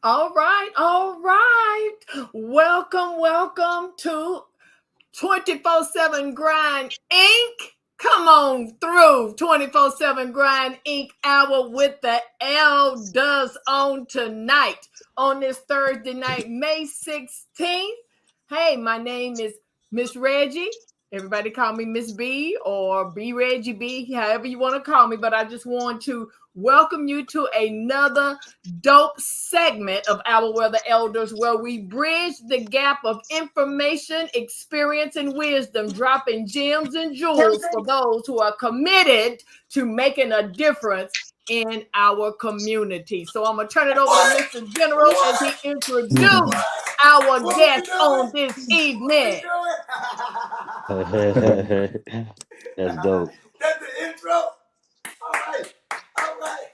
All right, all right. Welcome to 24/7 Grind Inc. Come on through 24/7 Grind Inc. hour with the elders on tonight on this Thursday night, May 16th. Hey, my name is Miss Reggie. Everybody call me Miss B or B Reggie B, however you want to call me, but I just want to welcome you to another dope segment of Our Where the Elders, where we bridge the gap of information, experience, and wisdom, dropping gems and jewels for those who are committed to making a difference in our community. So I'm going to turn it over to Mr. General as he introduces our What we guest on doing? this What we evening. doing? That's dope. That's the intro. All right. All right.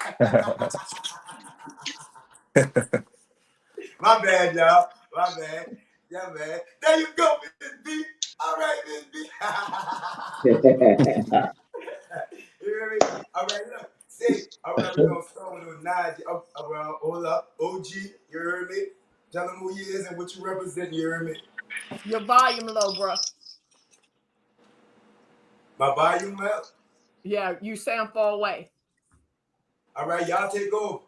My bad, y'all. My bad. Yeah, man. There you go, Miss B. All right, Miss B. You hear me? All right, look. See, all right, we're going to start with ONAJI. Hold up. OG, you heard me? Tell them who you is and what you represent, you heard me? Your volume low, bro. My volume up. Yeah, you sound far away. All right, y'all take over.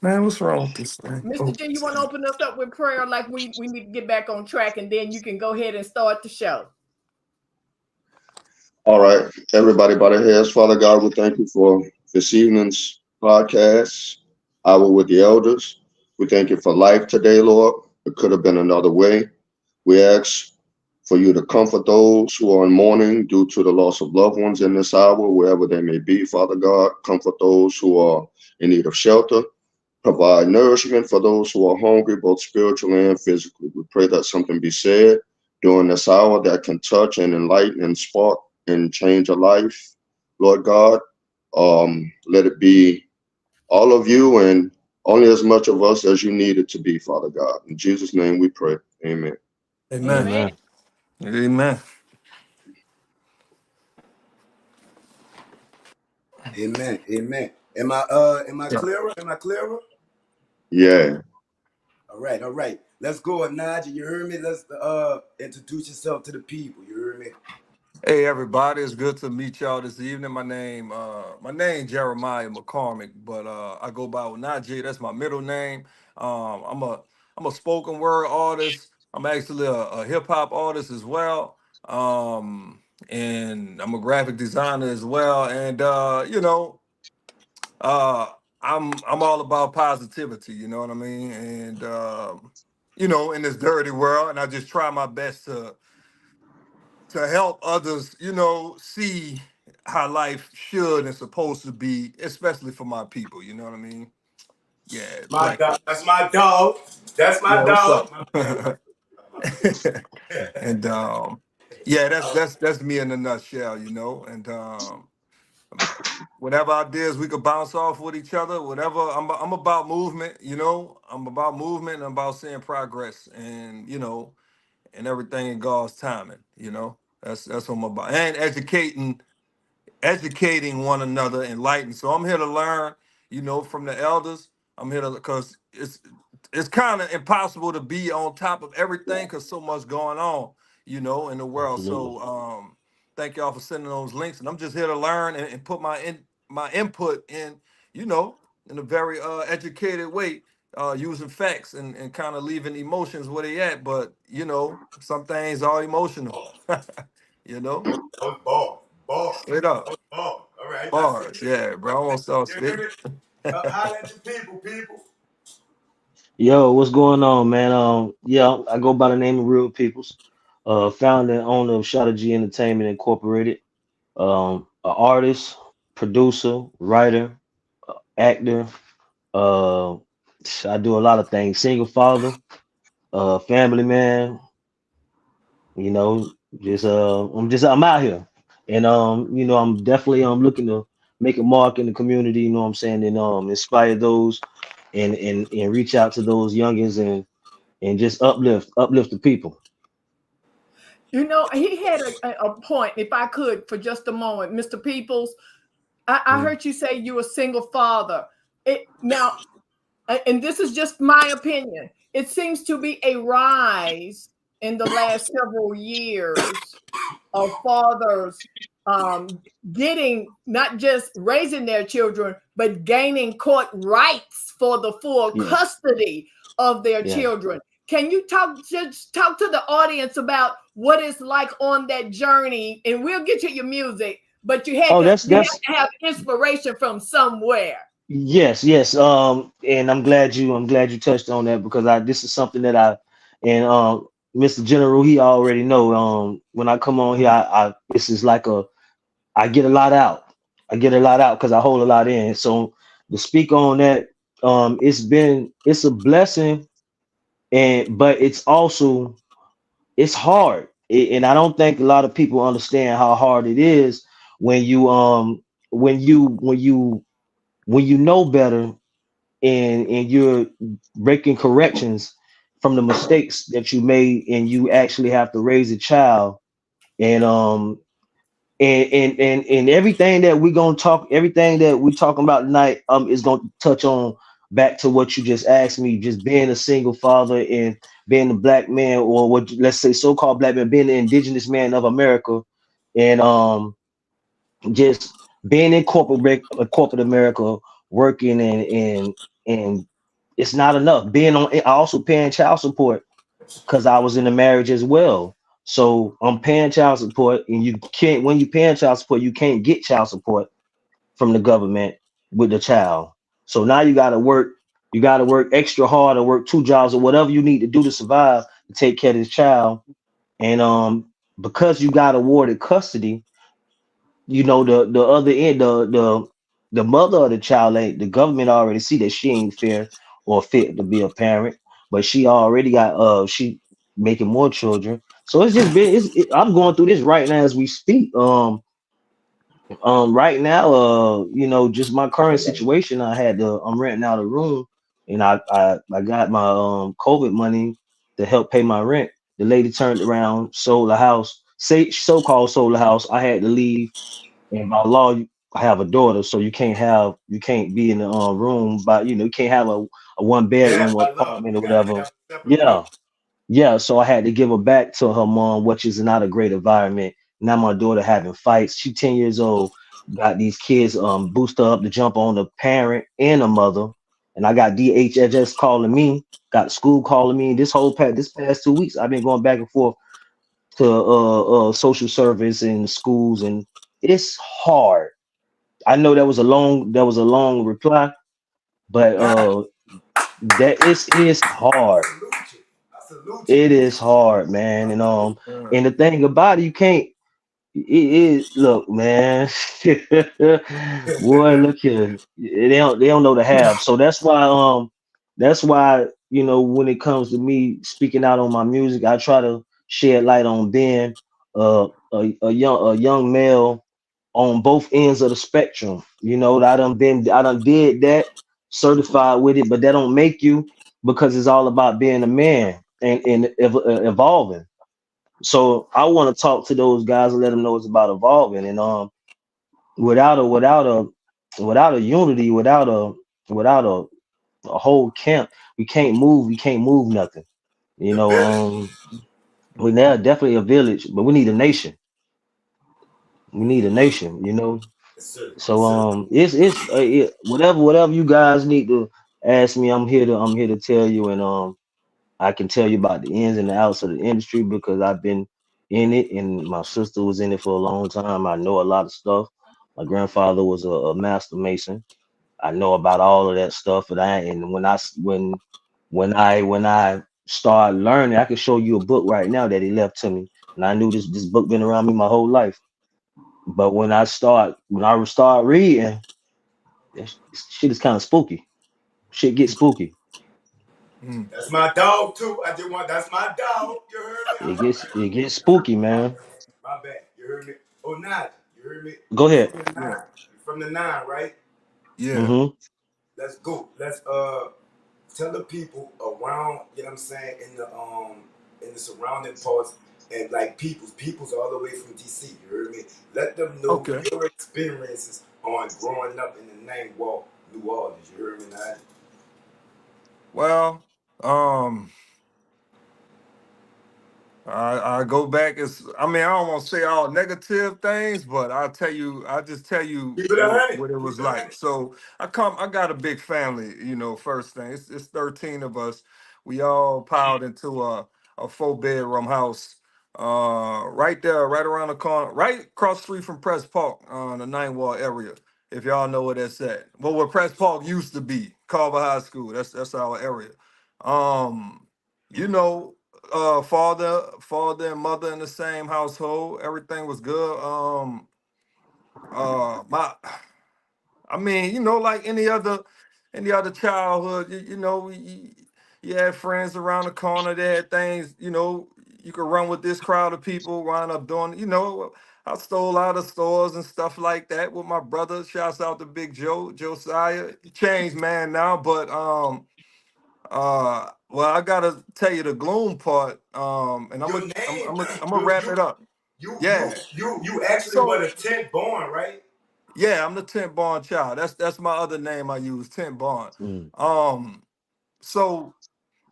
Man, what's wrong with this thing? Mr. Oh, G, you want to open us up with prayer like we need to get back on track, and then you can go ahead and start the show. All right, everybody by the heads. Father God, we thank you for this evening's podcast, Hour with the Elders. We thank you for life today, Lord. It could have been another way. We ask for you to comfort those who are in mourning due to the loss of loved ones in this hour, wherever they may be, Father God. Comfort those who are in need of shelter. Provide nourishment for those who are hungry, both spiritually and physically. We pray that something be said during this hour that can touch and enlighten and spark and change a life. Lord God, let it be all of you and only as much of us as you need it to be, Father God. In Jesus' name we pray. Amen. amen. Amen. Amen. Amen. Amen. Amen. Am I Yeah. clearer? Am I clearer? Yeah. All right, all right. Let's go, Naja. You heard me? Let's introduce yourself to the people. You heard me? Hey everybody, it's good to meet y'all this evening. My name Jeremiah McCormick, but I go by ONAJI. That's my middle name. I'm a spoken word artist. I'm actually a hip hop artist as well. And I'm a graphic designer as well. And uh I'm all about positivity, you know what I mean? And in this dirty world, and I just try my best to help others, see how life should and supposed to be, especially for my people, you know what I mean? Yeah, My black dog. That's folks. my dog. That's my Yeah, what's dog. up? My bad. And yeah, that's me in a nutshell, and whatever ideas we could bounce off with each other, whatever. I'm about movement, I'm about movement and I'm about seeing progress and and everything in God's timing, That's what I'm about. And educating one another, enlighten. So I'm here to learn, from the elders. I'm here to because it's kind of impossible to be on top of everything because so much going on, in the world. Absolutely. So thank y'all for sending those links, and I'm just here to learn and put my input in, you know, in a very educated way. Using facts and kind of leaving emotions where they at, but some things are emotional, you know, Those ball. Ball. straight up. Those ball. All right. I see Bars, you. yeah, bro. I won't stop You heard spitting. me? Holla at your people, people. Yo, what's going on, man? Yeah, I go by the name of Real Peoples, founder and owner of Strategy Entertainment Incorporated. An artist, producer, writer, actor. Uh, I do a lot of things. Single father, family man. You know, I'm out here, and I'm definitely looking to make a mark in the community. You know what I'm saying, and inspire those, and reach out to those youngins and just uplift the people. You know, he had a point, if I could, for just a moment, Mr. Peoples. I heard you say you a single father. Now, and this is just my opinion, it seems to be a rise in the last several years of fathers getting, not just raising their children, but gaining court rights for the full Yeah, custody of their yeah. children. Can you just talk to the audience about what it's like on that journey? And we'll get to your music, but Oh, you had that's to have inspiration from somewhere. yes, yes. And I'm glad you touched on that because this is something that and Mr. General, he already know. When I come on here, I this is like I get a lot out. I get a lot out because I hold a lot in. So to speak on that, it's a blessing, but it's hard. And I don't think a lot of people understand how hard it is when when you when you when you know better and you're making corrections from the mistakes that you made, and you actually have to raise a child. And and everything that everything that we talking about tonight is gonna touch on back to what you just asked me, just being a single father and being a black man, or what, let's say, so-called black man, being the indigenous man of America. And just being in corporate America, working, and it's not enough. I also paying child support because I was in a marriage as well. So I'm paying child support, and you can't when you paying child support, you can't get child support from the government with the child. So now you gotta work extra hard or work two jobs or whatever you need to do to survive to take care of this child. And because you got awarded custody, the other end, the mother of the child, ain't the government already see that she ain't fair or fit to be a parent, but she already got she making more children. So it's just been I'm going through this right now as we speak. Right now, just my current situation, I'm renting out a room, and I got my COVID money to help pay my rent. The lady turned around, sold the house, so-called sold the house. I had to leave, and by law, I have a daughter, so you can't be in the room, but you can't have a one Yeah, bedroom by love, apartment you or got to whatever. have a separate room. Yeah, yeah. So I had to give her back to her mom, which is not a great environment. Now my daughter having fights. She 10 years old, got these kids boost her up to jump on the parent and the mother, and I got DHHS calling me, got the school calling me. This past 2 weeks, I've been going back and forth to social service and schools, and it's hard. I know that was a long reply, but Nah, that is I hard. salute you. I salute you. It You is just, hard, man. I And salute Yeah. and the thing about it, you can't. Look, man. Boy, look here. They don't know the have. So that's why when it comes to me speaking out on my music, I try to shed light on being a young male on both ends of the spectrum. I done did that, certified with it, but that don't make you, because it's all about being a man and evolving. So I want to talk to those guys and let them know it's about evolving. And without a without a without a unity, without a whole camp, we can't move nothing. You the know, village. we're now definitely a village, but we need a nation. We need a nation, you know. Yes, sir. Yes, So sir. whatever you guys need to ask me, I'm here to tell you. And I can tell you about the ins and the outs of the industry because I've been in it, and my sister was in it for a long time. I know a lot of stuff. My grandfather was a master mason. I know about all of that stuff. And when I started learning, I can show you a book right now that he left to me, and I knew this book been around me my whole life. But when I start reading, shit is kind of spooky. Shit gets spooky. Mm. That's my dog too. That's my dog. You heard me? It gets spooky, man. My bad. You heard me? ONAJI. You heard me? Go You ahead. from the Yeah. nine. You from the nine, right? Yeah. Mm-hmm. Let's go. Let's tell the people around, you know what I'm saying, in the surrounding parts, and like people's all the way from DC, you heard me? Let them know Okay. your experiences on growing up in the Ninth Ward, New Orleans. You heard me, Najee? Well, um, I go back. It's I mean I don't want to say all negative things, but I just tell you Keep it 100. what it Keep was it like. 100. So I got a big family. First thing it's 13 of us. We all piled into a 4-bedroom house. Right there, right around the corner, right across the street from Press Park, the Ninth Ward area. If y'all know where that's at, well, where Press Park used to be, Carver High School. That's our area. Um, you know, father and mother in the same household. Everything was good. My I mean, like any other childhood, you had friends around the corner. They had things, you could run with this crowd of people, wind up doing, I stole out of stores and stuff like that with my brother. Shouts out to Big Joe, Josiah. He changed man now, but well, I gotta tell you the gloom part. And I'm Your gonna I'm, name, I'm gonna I'm gonna wrap it up. Yeah. you actually were So the 10th born, right? yeah, I'm the 10th born child. That's my other name I use, 10th born. Mm, Um, so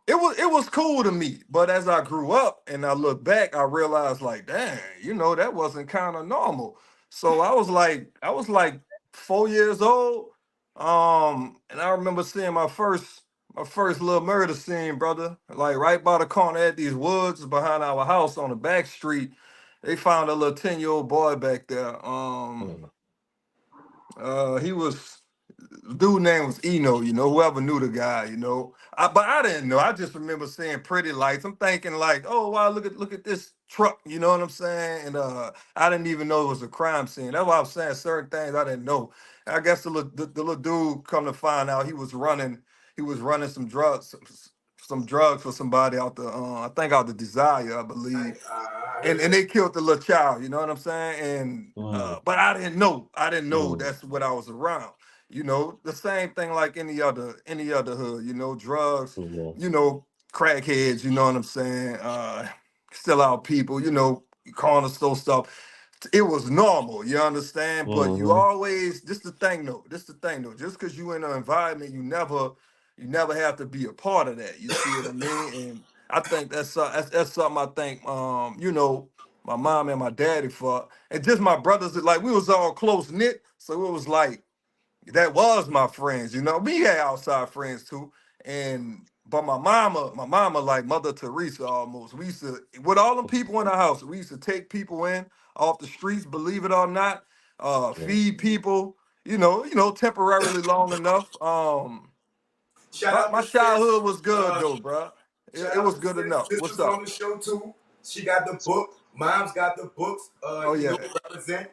it was cool to me, but as I grew up and I look back, I realized like, dang, that wasn't kind of normal. So I was like 4 years old. And I remember seeing my first little murder scene, brother. Like right by the corner at these woods behind our house on the back street. They found a little 10-year-old boy back there. mm, He was dude name was Eno, whoever knew the guy, but I didn't know. I just remember seeing pretty lights. I'm thinking like, oh wow, look at this truck, you know what I'm saying? And I didn't even know it was a crime scene. That's why I'm saying certain things I didn't know. I guess the little dude come to find out he was running some drugs for somebody out the I think out the Desire, I believe, I and heard and that. they killed the little child. You know what I'm saying? And mm, but I didn't know. I didn't know mm, that's what I was around. The same thing like any other hood. Drugs. mm, You know, crackheads. You know what I'm saying? Still out people. Corner store stuff. It was normal. You understand? But you mm, always. This the thing though. This the thing though. Just because you in an environment, you never have to be a part of that. You see what I mean? And I think that's something I think my mom and my daddy for, and just my brothers. Like we was all close knit, so it was like that was my friends. We had outside friends too, and but my mama like Mother Teresa almost. We used to with all them people in the house. We used to take people in off the streets, believe it or not, mm, feed people. Temporarily long enough. Shout My, out my to sis. childhood was good Uh, though, bro. It, Shout it out was to good sis. enough. What's Sister's on up? the show too. She got the book. Mom's got the books. Oh yeah. Represent.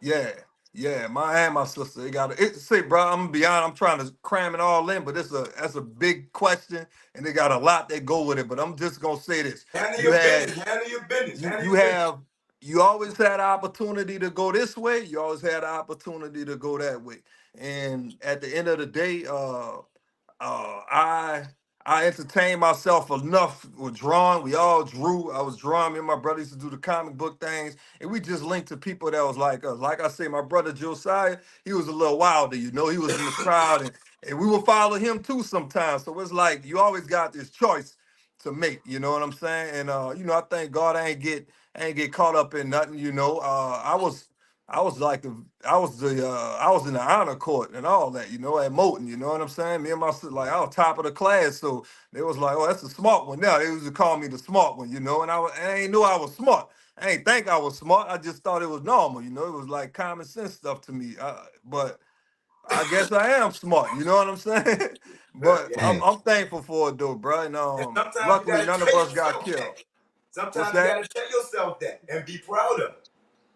Yeah, yeah, my and my sister. They got it. Say, bro, I'm gonna be honest. I'm trying to cram it all in, but that's a big question, and they got a lot that go with it. But I'm just gonna say this: Handle you your had business. Handle your business. you Handle you your business. have you always had the opportunity to go this way. You always had the opportunity to go that way, and at the end of the day, uh, I I entertained myself enough with drawing. We all drew. I was drawing. Me and my brother used to do the comic book things, and we just linked to people that was like us. Like I say, my brother Josiah, he was a little wilder. He was in the crowd, and we would follow him too sometimes. So it's like you always got this choice to make. You know what I'm saying? And I thank God I ain't get caught up in nothing. I was in the honor court and all that, at Moulton, you know what I'm saying? Me and my sister, like I was top of the class, so they was like, "Oh, that's a smart one." Now they used to call me the smart one, and I ain't knew I was smart. I ain't think I was smart. I just thought it was normal, It was like common sense stuff to me. But I guess I am smart, you know what I'm saying? But Yeah. I'm mm, I'm thankful for it though, bro. And And sometimes you luckily gotta none tell of us got yourself killed. that. What's Sometimes you that? gotta tell yourself that and be proud of it.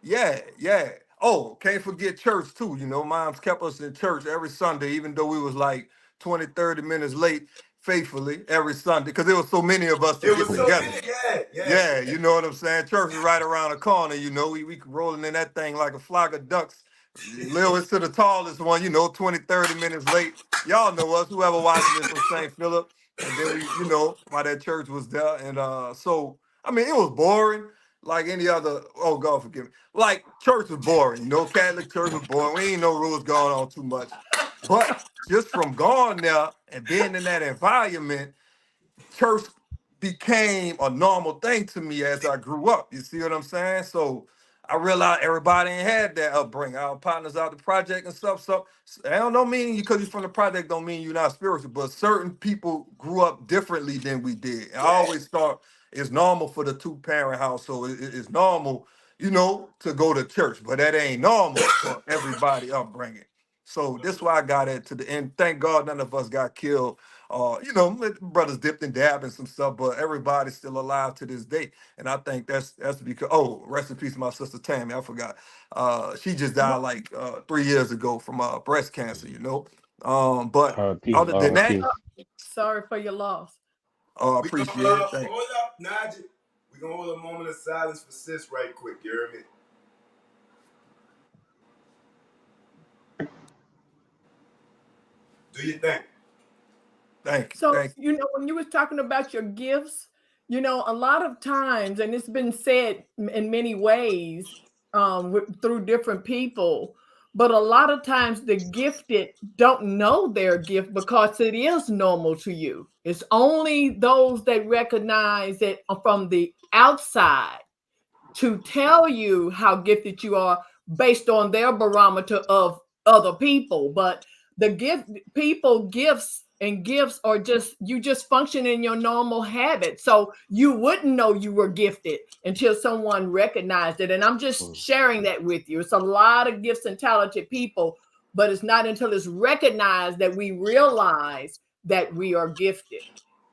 Yeah, yeah. Oh, can't forget church too. Moms kept us in church every Sunday, even though we was like 20, 30 minutes late, faithfully every Sunday, because there was so many of us to It get was so together. many. Yeah, yeah, Yeah, yeah. you know what I'm saying? Church is right around the corner, we rolling in that thing like a flock of ducks. Lewis to the tallest one, 20, 30 minutes late. Y'all know us, whoever watching this from St. Philip. And then while that church was there. And so, I mean, it was boring. like any other. Oh God, forgive me. Like church was boring. Catholic church was boring. We ain't no rules going on too much. But just from going there and being in that environment, church became a normal thing to me as I grew up. You see what I'm saying? So I realized everybody ain't had that upbringing. Our partners out the project and stuff. So I don't mean you because you're from the project don't mean you're not spiritual, but certain people grew up differently than we did. And I Yeah. always thought it's normal for the two-parent household. It's normal, to go to church, but that ain't normal for everybody upbringing. So this why I got it to the end. Thank God none of us got killed brothers dipped and dabbed and some stuff, but everybody's still alive to this day. And I think that's because rest in peace, my sister Tammy. I forgot. She just died like 3 years ago from breast cancer. But R.P. other than that, R.P. Sorry for your loss. I We gonna appreciate it. Thank hold up, Najee. We gonna hold a moment of silence for sis right quick. You hear me? Do you think? thank you. So, Thank when you was talking about your gifts, a lot of times, and it's been said in many ways through different people, but a lot of times the gifted don't know their gift because it is normal to you. It's only those that recognize it from the outside to tell you how gifted you are based on their barometer of other people. But the gifts and gifts are just you just function in your normal habit. So you wouldn't know you were gifted until someone recognized it. And I'm just sharing that with you. It's a lot of gifts and talented people, but it's not until it's recognized that we realize that we are gifted.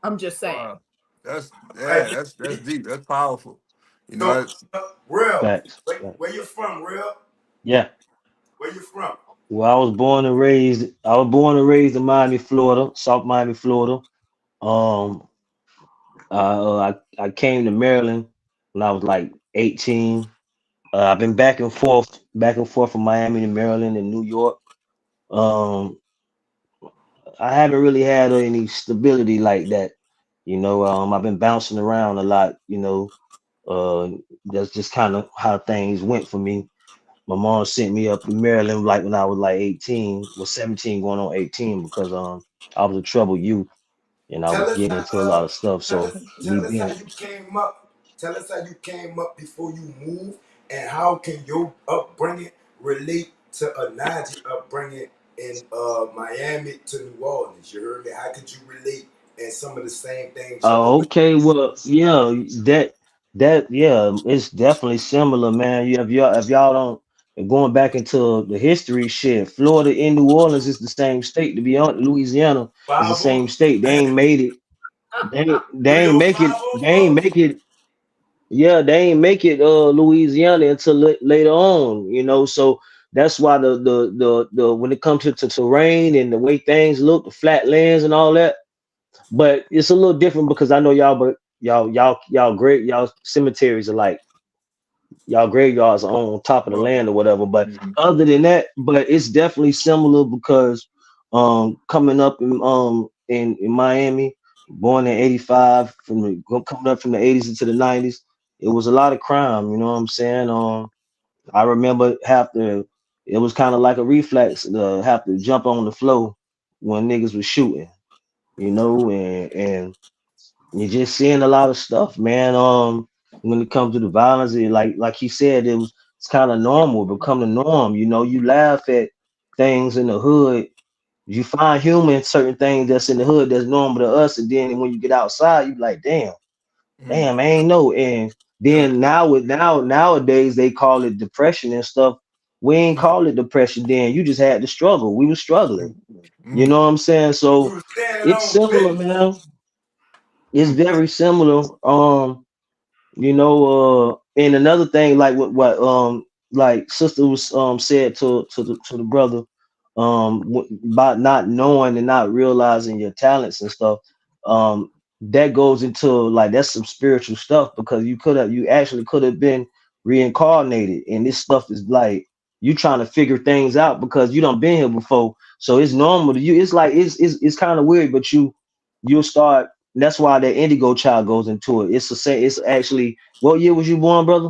I'm just you. saying. That's Right. yeah, that's deep. That's powerful. So, It's real. Facts. Where you from, real? Yeah. Where you from? Well, I was born and raised in Miami, Florida, South Miami, Florida. Um, I came to Maryland when I was like 18. I've been back and forth from Miami to Maryland and New York. Um, I haven't really had any stability like that. I've been bouncing around a lot. Uh, that's just kind of how things went for me. My mom sent me up to Maryland like when I was like 18, was 17 going on 18 because I was a troubled youth and I Tell was us getting how. into a lot of stuff. Tell So us. me Tell us how being you came up. Tell us how you came up before you moved, and how can your upbringing relate to Onaji upbringing in Miami to New Orleans? You heard me. How could you relate? And some of the same things y'all went. okay, well, yeah, yeah, it's definitely similar, man. If y'all don't going back into the history shit, Florida and New Orleans is the same state. To be honest, Louisiana is the Five same oh, state. They ain't made it. They ain't real make five it. oh They ain't folks. make it. Yeah, they ain't make it Louisiana until later on, so that's why the when it comes to terrain and the way things look, the flatlands and all that, but it's a little different because I know y'all, but y'all great, y'all cemeteries are like y'all graveyards are on top of the land or whatever. But Mhm. other than that, but it's definitely similar because coming up in Miami, born in '85, coming up from the '80s into the '90s, it was a lot of crime. You know what I'm saying? I remember it was kind of like a reflex to have to jump on the floor when niggas was shooting. And you're just seeing a lot of stuff, man. When it comes to the violence, like he said, it's kind of normal, become the norm. You laugh at things in the hood. You find humor in certain things that's in the hood that's normal to us, and then when you get outside, you be like, Mhm. damn, I ain't know. And Mm. then nowadays they call it depression and stuff. We ain't call it depression then. You just had to struggle. We were struggling. You Mhm. know what I'm saying? You So was standing it's on similar, business. man. It's Mhm. very similar. And another thing, like what like sister was said to the brother, about not knowing and not realizing your talents and stuff. That goes into like that's some spiritual stuff because you actually could have been reincarnated, and this stuff is like you trying to figure things out because you done been here before, so it's normal to you. It's like it's kind of weird, but you'll start. that's why that indigo child goes into it. It's actually, what year was you born, brother?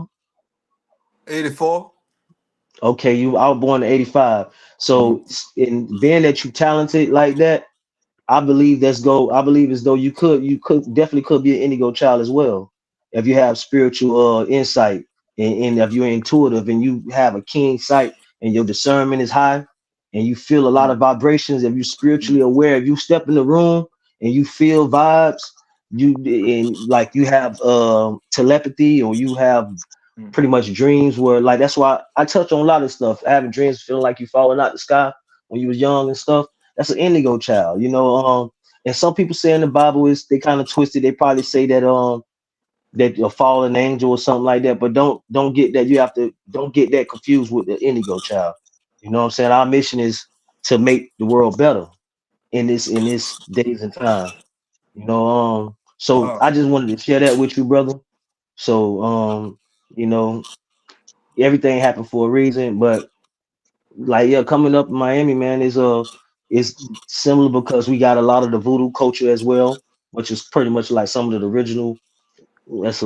84. Okay, I was born in 85. Mhm. So in being that you talented like that, I believe as though you could definitely could be an indigo child as well. If you have spiritual insight, and if you're intuitive and you have a keen sight and your discernment is high and you feel a lot of vibrations, if you're spiritually aware, if you step in the room and you feel vibes, and like you have telepathy, or you have pretty much dreams where, like, that's why I touch on a lot of stuff. Having dreams, feeling like you falling out the sky when you was young and stuff. That's an indigo child, and some people say in the Bible is they kind of twisted. They probably say that a fallen angel or something like that, but don't get that. You have to don't get that confused with the indigo child. You know what I'm saying? Our mission is to make the world better in this days and time. So Wow. I just wanted to share that with you, brother. So you know, everything happened for a reason, but like, yeah, coming up in Miami, man, is similar because we got a lot of the voodoo culture as well, which is pretty much like some of the original. That's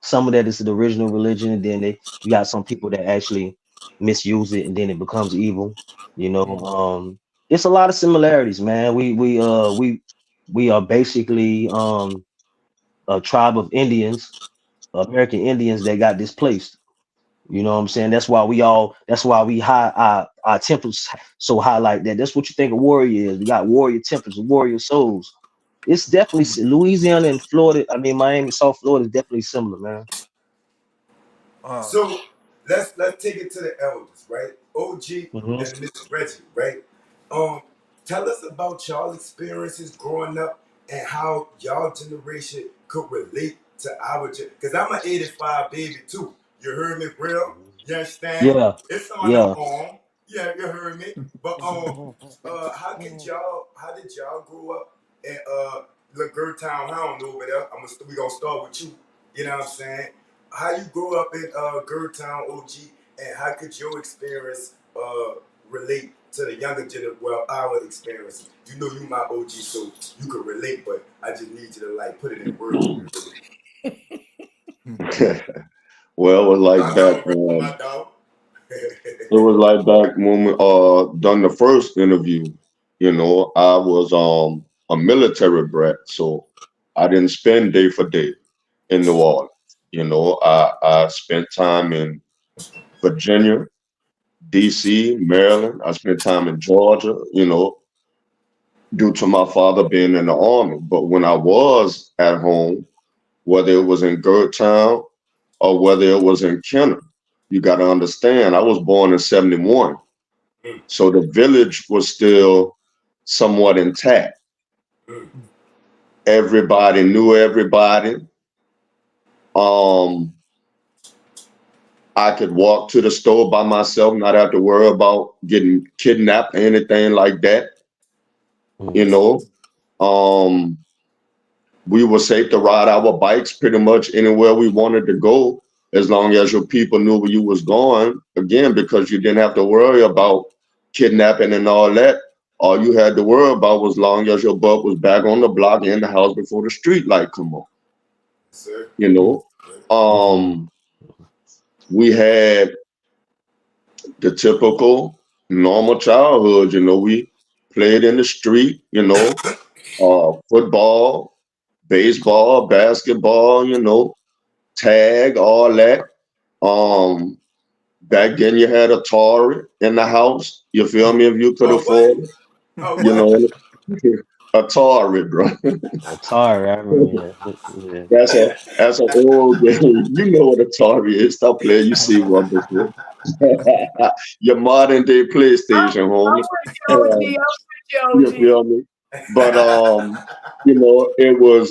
some of that is the original religion, and then you got some people that actually misuse it, and then it becomes evil. It's a lot of similarities, man. We are basically a tribe of Indians, American Indians that got displaced. You know what I'm saying? That's why we high our temples so high like that. That's what you think a warrior is. We got warrior tempers, warrior souls. It's definitely Louisiana and Florida. I mean, Miami, South Florida is definitely similar, man. Wow. So let's take it to the elders, right? OG Hmm. and Mr. Reggie, right? Um, Tell us about y'all experiences growing up and how y'all generation could relate to our generation. Cause I'm an '85 baby too. You heard me, real? You understand? Yeah, It's on the yeah. arm. Yeah, you heard me. But how did y'all grow up in Girl Town Hound over there? We gonna start with you. You know what I'm saying? How you grew up in Town, OG, and how could your experience relate to the younger generation? Well, our experiences. You know, you my OG, so you can relate. But I just need you to like put it in words for me, really. Well, it was like I back. know, real, my dog. It was like back when we done the first interview. I was a military brat, so I didn't spend day for day in New Orleans. I spent time in Virginia, DC, Maryland. I spent time in Georgia, due to my father being in the army. But when I was at home, whether it was in Town or whether it was in Kenner, you got to understand, I was born in 71. Mm, So the village was still somewhat intact. mm, Everybody knew everybody. Um, I could walk to the store by myself, not have to worry about getting kidnapped or anything like that. You Mhm. know, um, we were safe to ride our bikes pretty much anywhere we wanted to go, as long as your people knew where you was going. Again, because you didn't have to worry about kidnapping and all that. All you had to worry about was long as your butt was back on the block in the house before the street light come on. sir. You know, Mhm. um, we had the typical normal childhood. We played in the street. Football, baseball, basketball. Tag, all that. Um, Back then you had Atari in the house. You feel me? If you could Oh what? afford it, Oh you what? know, Atari, bro. Atari, I remember that. Yeah. That's an old game. You know what Atari is. Stop playing. You see one before. Your modern day PlayStation, homie. I'm with you, OG. I'm You with you, OG. feel me? But it was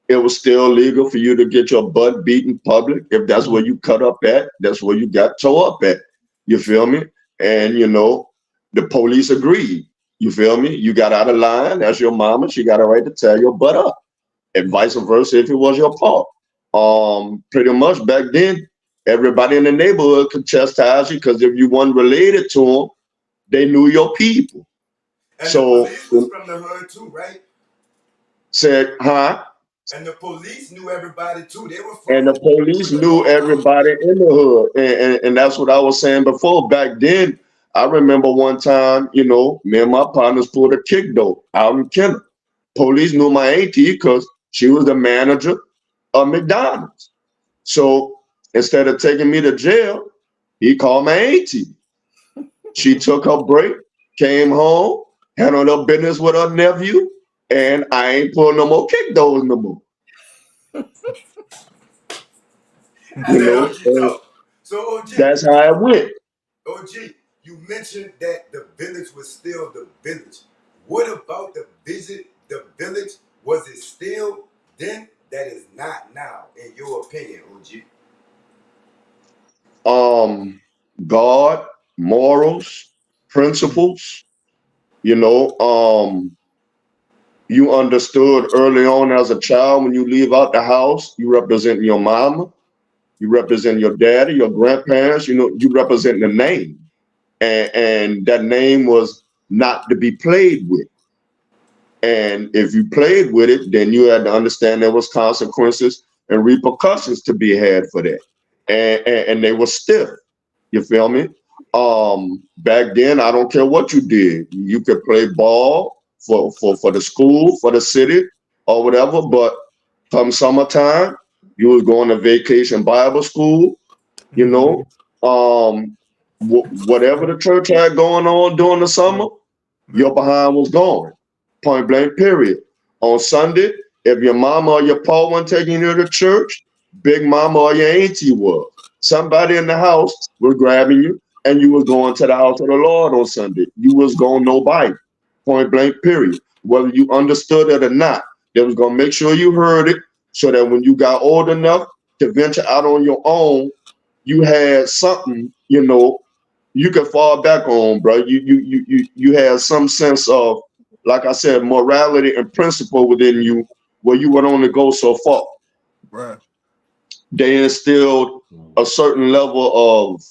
it was still legal for you to get your butt beat in public. If that's where you cut up at, that's where you got tore up at. You feel me? And the police agreed. You feel me? You got out of line. That's your mama. She got a right to tear your butt up. And vice versa if it was your fault. Pretty much back then, everybody in the neighborhood could chastise you because if you weren't related to them, they knew your people. And the So police was from the hood too, right? Said, huh? And the police knew everybody too. They were And from the police the knew whole hood. everybody in the hood. And that's what I was saying before. Back then, I remember one time, you know, me and my partners pulled a kick though out in Kenner. Police knew my auntie because she was the manager of McDonald's. So instead of taking me to jail, he called my auntie. She took her break, came home, handled her business with her nephew, and I ain't pulling no more kick those no more. I You let know, OG and talk. So OG, that's how it went. OG, you mentioned that the village was still the village. What about the visit? The village, was it still then that is not now, in your opinion, OG? God, morals, principles, you know, you understood early on as a child when you leave out the house, you represent your mama, you represent your daddy, your grandparents, you know, you represent the name. And that name was not to be played with. And if you played with it, then you had to understand there was consequences and repercussions to be had for that. And they were stiff. You feel me? Back then, I don't care what you did. You could play ball for the school, for the city, or whatever. But come summertime, you was going to vacation Bible school. You know, whatever the church had going on during the summer, your behind was gone. Point blank, period. On Sunday, if your mama or your pa wasn't taking you to church, big mama or your auntie was. Somebody in the house was grabbing you, and you was going to the house of the Lord on Sunday. You was going nobody. Point blank, period. Whether you understood it or not, they was gonna make sure you heard it, so that when you got old enough to venture out on your own, you had something, you know, you could fall back on, bro. You had some sense of, like I said, morality and principle within you, where you would only go so far. Right. They instilled a certain level of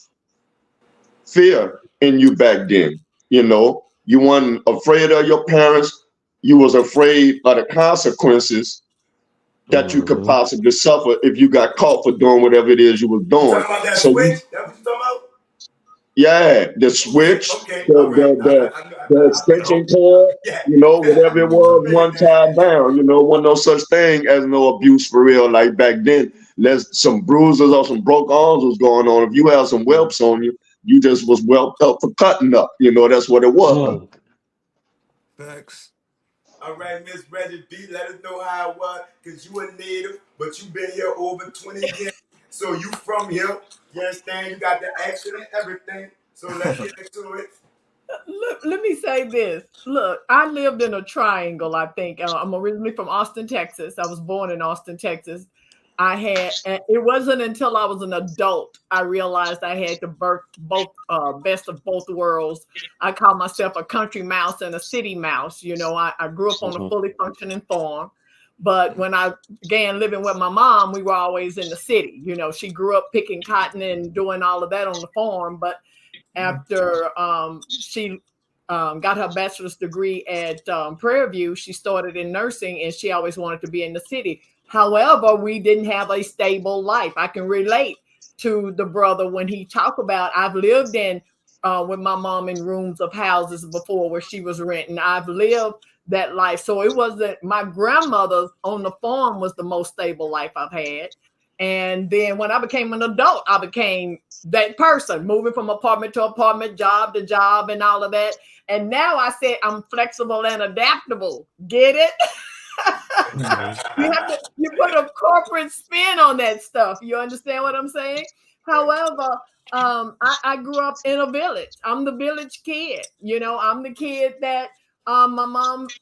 fear in you back then. You know, you weren't afraid of your parents. You was afraid of the consequences that you could Mm-hmm. possibly suffer if you got caught for doing whatever it is you was You doing. talking about that So switch? you, That's what you talking about? yeah, the Okay, switch, okay, all right. the I put extension cord, yeah. you know, whatever it I was, figured one that. time down, you know, wasn't no such thing as no abuse for real. Like back then, let's some bruises or some broke arms was going on. If you had some whelps on you, you just was whelped up for cutting up. You know, that's what it was. Mm. Facts. All right, Miss Reggie B, let us know how it was, because you a native, but you been here over 20 years. So you from here. You understand? You got the accent and everything. So let's get into it. Let me say this. Look, I lived in a triangle, I think. I'm originally from Austin, Texas. I was born in Austin, Texas. It wasn't until I was an adult I realized I had to birth both best of both worlds. I call myself a country mouse and a city mouse. You know, I grew up on a Mhm. fully functioning farm. But when I began living with my mom, we were always in the city. You know, she grew up picking cotton and doing all of that on the farm. But after she got her bachelor's degree at Prairie View, she started in nursing, and she always wanted to be in the city. However, we didn't have a stable life. I can relate to the brother when he talked about, I've lived in with my mom in rooms of houses before where she was renting. I've lived that life. So it wasn't, my grandmother's on the farm was the most stable life I've had. And then when I became an adult, I became that person, moving from apartment to apartment, job to job, and all of that. And now I say I'm flexible and adaptable. Get it? Mhm. You put a corporate spin on that stuff. You understand what I'm saying? However, I grew up in a village. I'm the village kid. You know, I'm the kid that my mom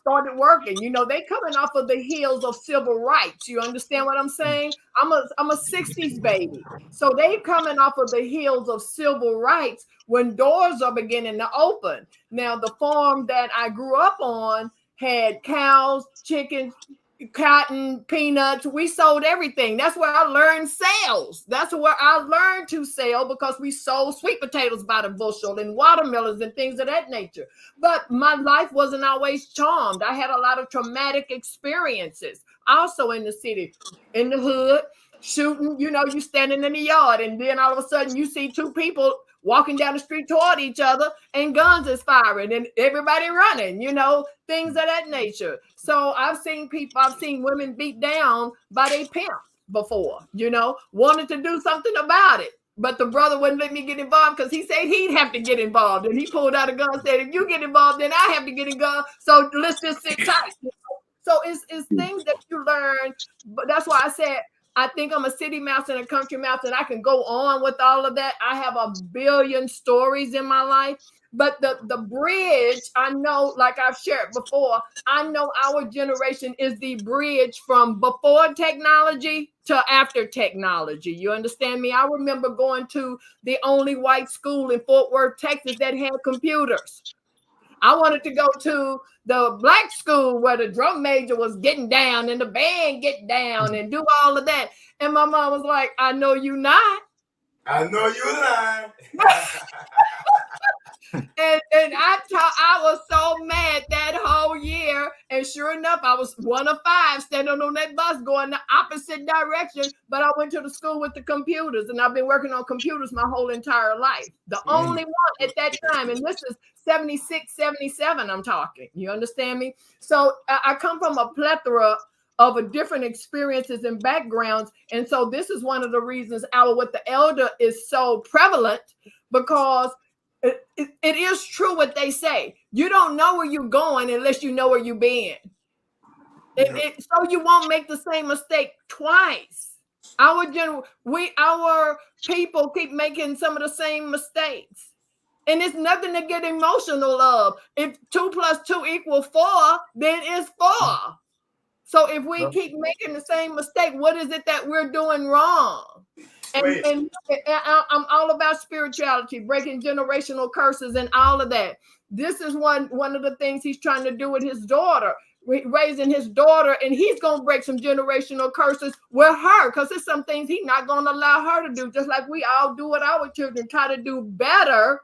started working. You know, they coming off of the heels of civil rights. You understand what I'm saying? I'm a 60s baby. So they coming off of the heels of civil rights when doors are beginning to open. Now, the farm that I grew up on had cows, chickens, cotton, peanuts. We sold everything. That's where I learned sales. That's where I learned to sell, because we sold sweet potatoes by the bushel and watermelons and things of that nature. But my life wasn't always charmed. I had a lot of traumatic experiences also in the city, in the hood, shooting. You standing in the yard, and then all of a sudden you see two people walking down the street toward each other, and guns is firing, and everybody running, things of that nature. So I've seen women beat down by their pimps before, wanted to do something about it. But the brother wouldn't let me get involved, because he said he'd have to get involved. And he pulled out a gun and said, if you get involved, then I have to get involved. So let's just sit tight. So it's things that you learn. But that's why I said, I think I'm a city mouse and a country mouse, and I can go on with all of that. I have a billion stories in my life. But the bridge, I know, like I've shared before, I know our generation is the bridge from before technology to after technology. You understand me? I remember going to the only white school in Fort Worth, Texas that had computers. I wanted to go to the black school where the drum major was getting down and the band get down and do all of that. And my mom was like, I know you not. I know you lying. And I was so mad that whole year. And sure enough, I was one of five standing on that bus going the opposite direction. But I went to the school with the computers, and I've been working on computers my whole entire life. The only one at that time. And this is 76, 77, I'm talking. You understand me? So I come from a plethora of different experiences and backgrounds. And so this is one of the reasons Hour with the Elder is so prevalent, because it is true what they say. You don't know where you're going unless you know where you've been. So you won't make the same mistake twice. Our people keep making some of the same mistakes. And it's nothing to get emotional of. If 2 + 2 = 4, then it's 4. So if we keep making the same mistake, what is it that we're doing wrong? And I'm all about spirituality, breaking generational curses and all of that. This is one of the things he's trying to do with his daughter, raising his daughter, and he's going to break some generational curses with her, because there's some things he's not going to allow her to do, just like we all do with our children, try to do better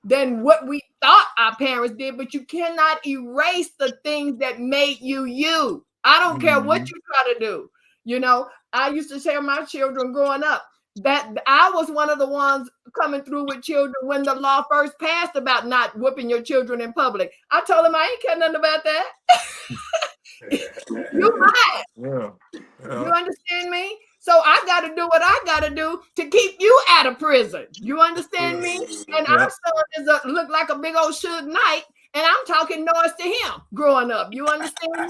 than what we thought our parents did. But you cannot erase the things that made you you. I don't care what you try to do. I used to tell my children growing up that I was one of the ones coming through with children when the law first passed about not whooping your children in public. I told them I ain't care nothing about that. You might. Yeah. You understand me? So I got to do what I got to do to keep you out of prison. You understand me? And our son look like a big old Suge Knight, and I'm talking noise to him growing up. You understand me?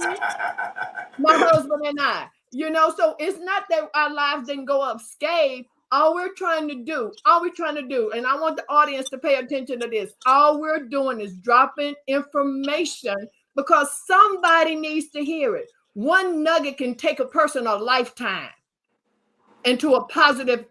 My husband and I. So it's not that our lives didn't go unscathed. All we're trying to do, and I want the audience to pay attention to this, all we're doing is dropping information because somebody needs to hear it. One nugget can take a person a lifetime into a positive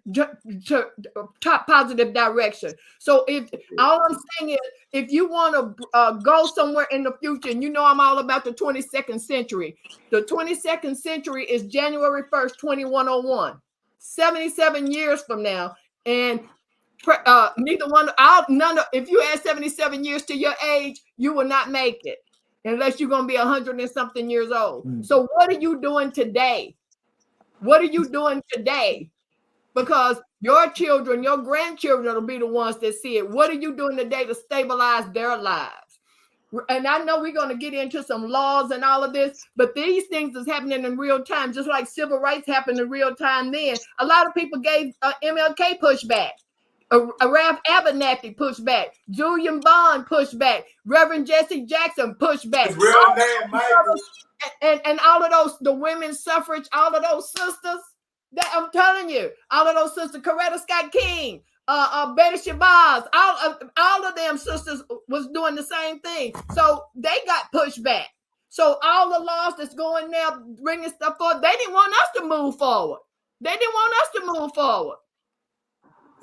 direction. So if all I'm saying is, if you want to go somewhere in the future, and I'm all about the 22nd century. The 22nd century is January 1st, 2101. 77 years from now, and if you add 77 years to your age, you will not make it unless you're going to be 100 and something years old. So what are you doing today? What are you doing today? Because your children, your grandchildren will be the ones that see it. What are you doing today to stabilize their lives? And I know we're going to get into some laws and all of this, but these things is happening in real time, just like civil rights happened in real time then. A lot of people gave MLK pushback. Ralph Abernathy pushback. Julian Bond pushback. Reverend Jesse Jackson pushback. His real name, Michael. And all of those, the women's suffrage, all of those sisters, that I'm telling you, all of those sisters, Coretta Scott King, Betty Shabazz, all of them sisters was doing the same thing. So they got pushed back. So all the laws that's going now, bringing stuff forward, they didn't want us to move forward.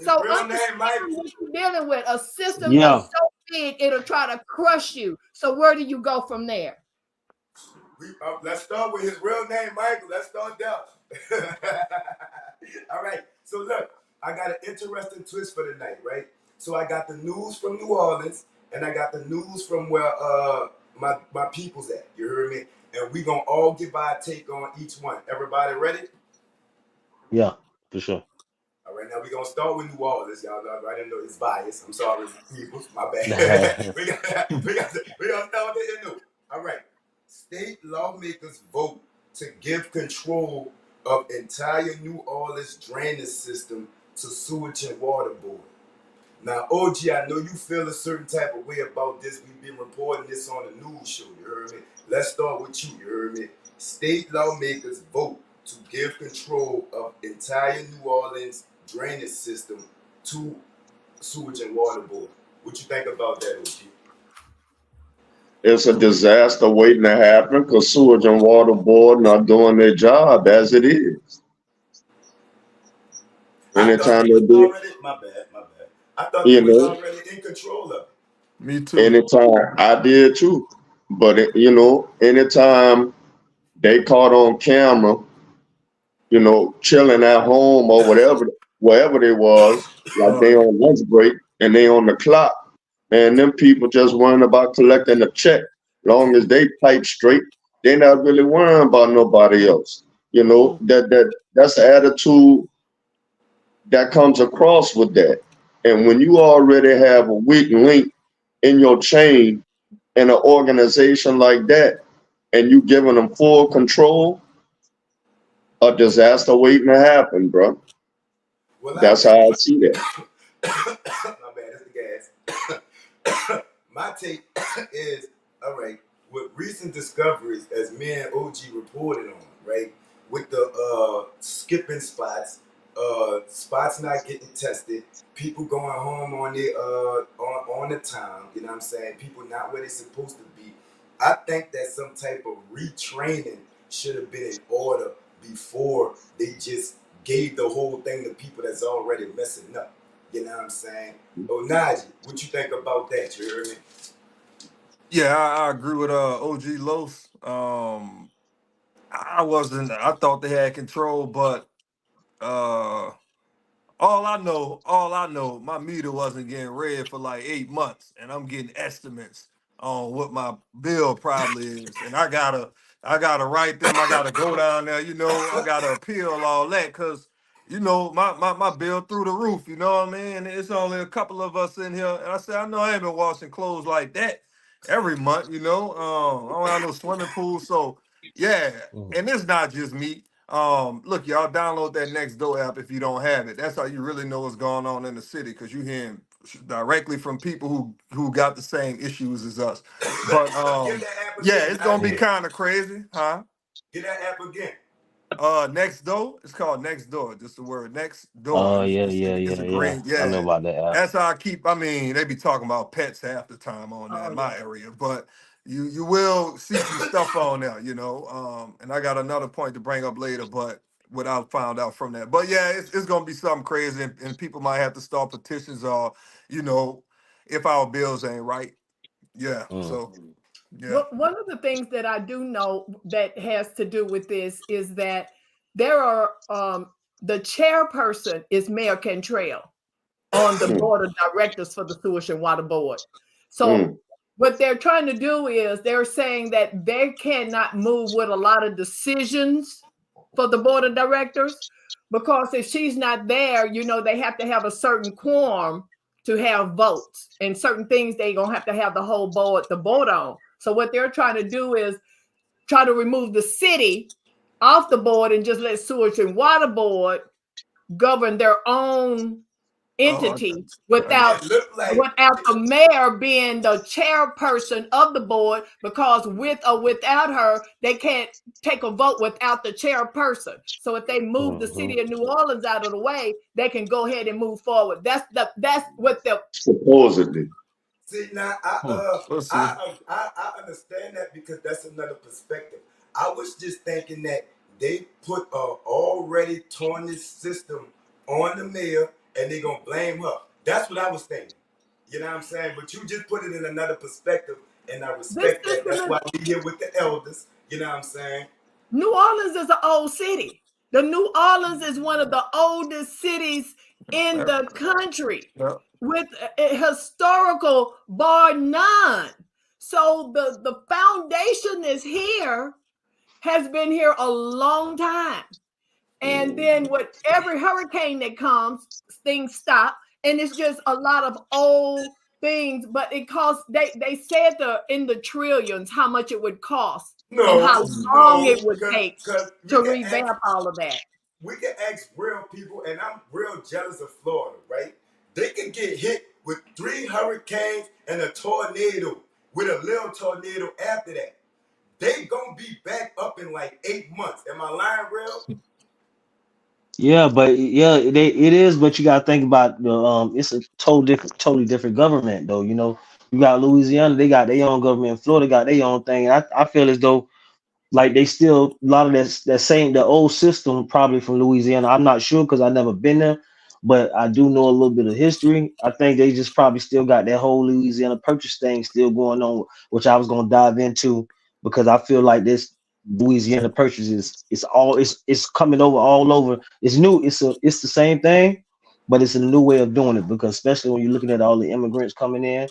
So understand what you're dealing with, a system that's so big, it'll try to crush you. So where do you go from there? Let's start with his real name, Michael. Let's start there. All right. So look, I got an interesting twist for the night, right? So I got the news from New Orleans, and I got the news from where my people's at. You heard me? And we gonna all give our take on each one. Everybody ready? Yeah, for sure. All right, now we're gonna start with New Orleans, y'all. I didn't know it's biased. I'm sorry, people. My bad. we gonna start with the end. All right. State lawmakers vote to give control of entire New Orleans drainage system to sewage and water board. Now, OG, I know you feel a certain type of way about this. We've been reporting this on the news show. You heard me? Let's start with you. You heard me? State lawmakers vote to give control of entire New Orleans drainage system to sewage and water board. What you think about that, OG? It's a disaster waiting to happen because sewage and water board not doing their job as it is. I thought Anytime they they was do, already, my bad. I thought they you was know, already in control of it. Me too. anytime I did too. But anytime they caught on camera, chilling at home or whatever, wherever they was, like they Right. on lunch break and they on the clock, and them people just worrying about collecting a check. Long as they pipe straight, they not really worrying about nobody else. Mm. That's the attitude that comes across with that. And when you already have a weak link in your chain in an organization like that, and you giving them full control, a disaster waiting to happen, bro. Well, I That's think how I see that. my bad, it's the gas. My take is all right. With recent discoveries, as me and OG reported on, right, with the skipping spots, spots not getting tested, people going home on the on the time. You know what I'm saying? People not where they supposed to be. I think that some type of retraining should have been in order before they just gave the whole thing to people that's already messing up. You know what I'm saying? ONAJI, what you think about that? You heard me? Yeah, I agree with OG Los. I wasn't. I thought they had control, but uh, all I know, my meter wasn't getting read for like 8 months, and I'm getting estimates on what my bill probably is, and I gotta write them. I gotta go down there. I gotta appeal all that because my bill through the roof. You know what I mean? And it's only a couple of us in here, and I said I know I ain't been washing clothes like that every month. I don't have no swimming pool, so yeah. Mm. And it's not just me. Look, y'all download that Nextdoor app if you don't have it. That's how you really know what's going on in the city because you hearing directly from people who got the same issues as us. But Give that app yeah, again, it's gonna be Najee. Mm. kind of crazy, huh? Give that app again. Next door. It's called Next Door. Just the word next door. Oh It's, yeah, it's, yeah, it's yeah, a yeah. green. I know Yeah. about that app. That's how I keep. I mean, they be talking about pets half the time on there Oh in yeah. my area, but you will see some stuff on there, And I got another point to bring up later, but what I found out from that. But yeah, it's gonna be something crazy, and people might have to start petitions or, you know, if our bills ain't right. Yeah. Mm. So yeah. Well, one of the things that I do know that has to do with this is that there are the chairperson is Mayor Cantrell on the Mm, board of directors for the Sewage and Water Board. So mm, what they're trying to do is they're saying that they cannot move with a lot of decisions for the board of directors because if she's not there, they have to have a certain quorum to have votes and certain things they're gonna have to have the whole board to vote on. So what they're trying to do is try to remove the city off the board and just let Sewage and Water Board govern their own Oh, I entity got you. I got without It looked like the mayor being the chairperson of the board because with or without her they can't take a vote without the chairperson. So if they move the Hmm. city of New Orleans out of the way, they can go ahead and move forward. That's what the supposedly. see now Hmm. We'll see. I understand that because that's another perspective. I was just thinking that they put a already tarnished system on the mayor and they gonna blame her. That's what I was thinking. You know what I'm saying? But you just put it in another perspective, and I this respect that. system That's is why we here with the elders. You know what I'm saying? New Orleans is an old city. The New Orleans is one of the oldest cities in Yep. the country Yep. with a historical bar none. So the foundation is here, has been here a long time. And then with every hurricane that comes, things stop. And it's just a lot of old things, but it costs they said in the trillions how much it would cost and how No, long no, it would take because to revamp all of that. we can ask real people, and I'm real jealous of Florida, right? They can get hit with 3 hurricanes and a tornado, with a little tornado after that. They gonna be back up in like 8 months. Am I lying, real? Yeah, but yeah, it is. But you gotta think about the it's a totally different government though. You know, you got Louisiana, they got their own government. Florida got their own thing. I feel as though like they still a lot of that same the old system probably from Louisiana. I'm not sure because I never been there, but I do know a little bit of history. I think they just probably still got that whole Louisiana purchase thing still going on, which I was gonna dive into because I feel like this Louisiana purchase is it's coming over all over. It's new. It's the same thing, but it's a new way of doing it because especially when you're looking at all the immigrants coming in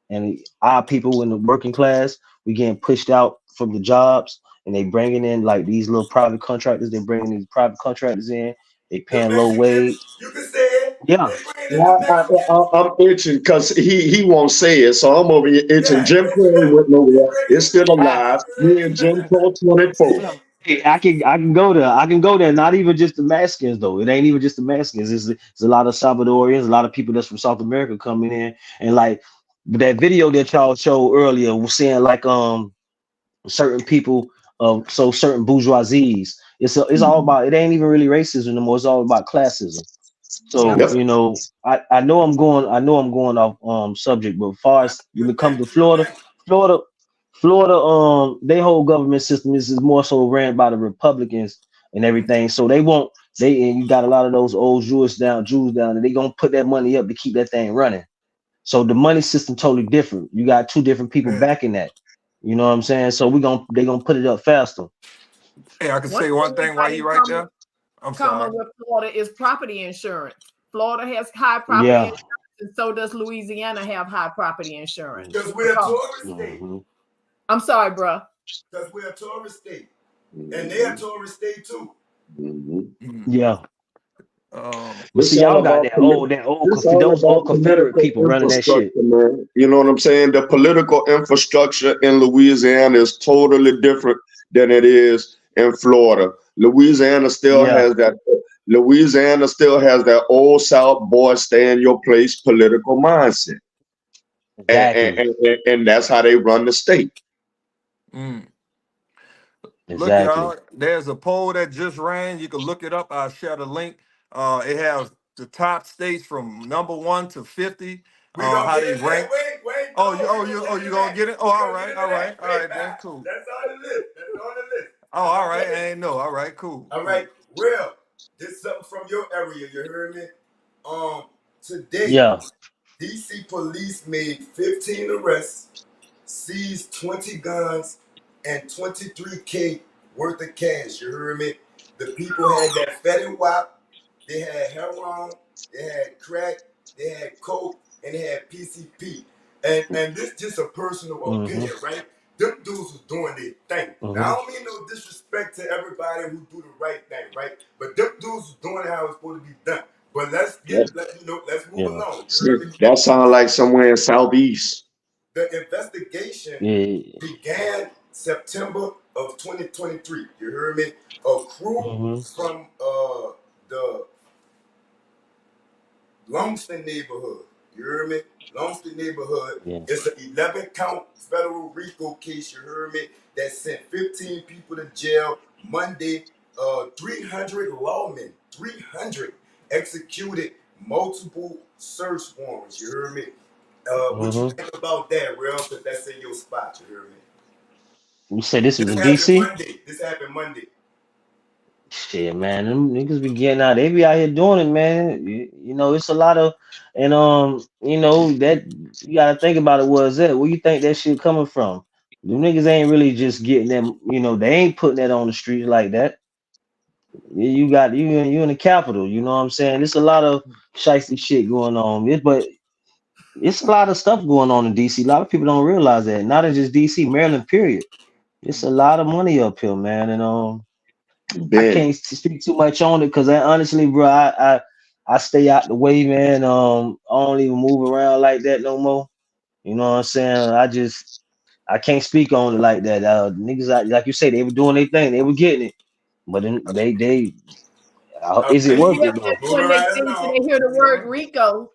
and our people in the working class, we getting pushed out from the jobs and they bringing in like these little private contractors. They're bringing these private contractors in. They The paying low Mexicans, wage. you can say it. Yeah, They bringing in Yeah, the Mexicans. I'm itching because he won't say it, so I'm over here itching. Yeah, Jim Crow went they nowhere. bringing It's in, still I, alive. Me and Jim Crow 24. yeah. Hey, I can go there. I can go there. Not even just the Mexicans though. It ain't even just the Mexicans. It's a lot of Salvadorians, a lot of people that's from South America coming in, and like that video that y'all showed earlier was saying like certain people so certain bourgeoisies. It's all about it ain't even really racism anymore. It's all about classism. Yep. So, Yep. you know, I know I'm going off subject, but as far nah, as when you it comes to think, you Florida, think. Florida, Florida, their whole government system is more so ran by the Republicans and everything. So they won't and you got a lot of those old Jews down, and they gonna put that money up to keep that thing running. So the money system totally different. You got two different people backing that. You know what I'm saying? So they gonna put it up faster. Hey, I can One say thing one thing while about you in right there. I'm common sorry. with Florida is property insurance. Florida has high property Yeah. insurance, and so does Louisiana have high property insurance. Because we're a Because tourist state. Mm-hmm. I'm sorry, bruh. Because we're a tourist state. And they're a Mhm. tourist state too. Mhm. Mhm. Yeah. Um, But It's see, all y'all got about that it's all those old about Confederate political people running that shit. infrastructure, man. You know what I'm saying? The political infrastructure in Louisiana is totally different than it is in Florida. Yeah, Louisiana still has that old South boy stay in your place political mindset. exactly. And that's how they run the state. mm. Look, Exactly. y'all, there's a poll that just ran. You can look it up. I'll share the link. It has the top states from number 1 to 50. We gonna How get they in there. rank. Wait, no, we gonna Oh, get you into gonna that. get it? Oh, We all gonna get right, into that. all Wait, right, then cool. that's on the list. That's on the list. Oh, Am all I right, I ready? ain't know. All right, cool, All right, cool. real. This is something from your area. You heard me? Um, Today, Yeah. DC police made 15 arrests, seized 20 guns, and 23K worth of cash. You heard me? The people had that Fetty Wap, they had heroin, they had crack, they had coke, and they had PCP. And this just a personal Mm-hmm. opinion, right? Them dudes was doing their thing. Now I Mm-hmm. don't mean no disrespect to everybody who do the right thing, right? But them dudes was doing it how it's supposed to be done. But let's move Yeah. along. You heard me? That sounds like somewhere in Southeast. The investigation Yeah. began September of 2023. You heard me? A crew Mm-hmm. from the Longston neighborhood. You heard me? Longston neighborhood. Yeah. It's an 11 count federal RICO case. You heard me? That sent 15 people to jail Monday. 300 lawmen, 300 executed multiple search warrants. You heard me? What you Mm-hmm. think about that, real? Because that's in your spot. You heard me? You said this was This in happened DC? Monday. This happened Monday. Shit, man, them niggas be getting out. They be out here doing it, man. You know, it's a lot of, and you know that you gotta think about it. Was that where you think that shit coming from? The niggas ain't really just getting them, they ain't putting that on the streets like that. You got you in the capital, you know what I'm saying? There's a lot of shiesty shit going on. But it's a lot of stuff going on in DC. A lot of people don't realize that. Not in just DC, Maryland, period. It's a lot of money up here, man. And I Ben, can't speak too much on it because I honestly, bro, I stay out the way, man. I don't even move around like that no more. You know what I'm saying? I can't speak on it like that. Niggas, like you say, they were doing their thing, they were getting it, but then All is it right, worth Yeah, it though? just moving when they right think along. they hear the word Rico.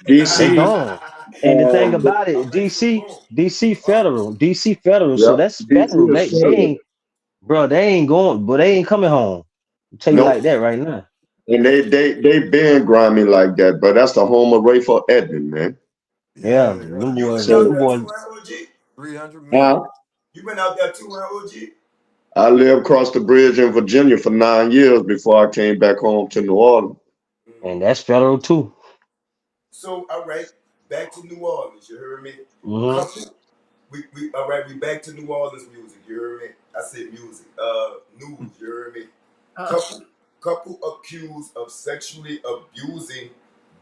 They DC, gone. And the thing um, about it, Okay, so DC, boom. DC federal, so yeah, that's DC federal. is They federal. ain't, bro, they ain't going, but they ain't coming home. I'll tell you like Nope. that right now. And they been grimy like that, but that's the home array for Edmond, man. Yeah, Yeah, yeah. them You boys, been out So, them there boys. too, huh, OG? 300 huh? million. You been out there too, huh, OG? I lived across the bridge in Virginia for 9 years before I came back home to New Orleans. And that's federal too. So, all right, back to New Orleans. You heard me? Hmm. Couple. We all right. We back to New Orleans music. You heard me? I said music. News. You heard me? Uh, Couple accused of sexually abusing,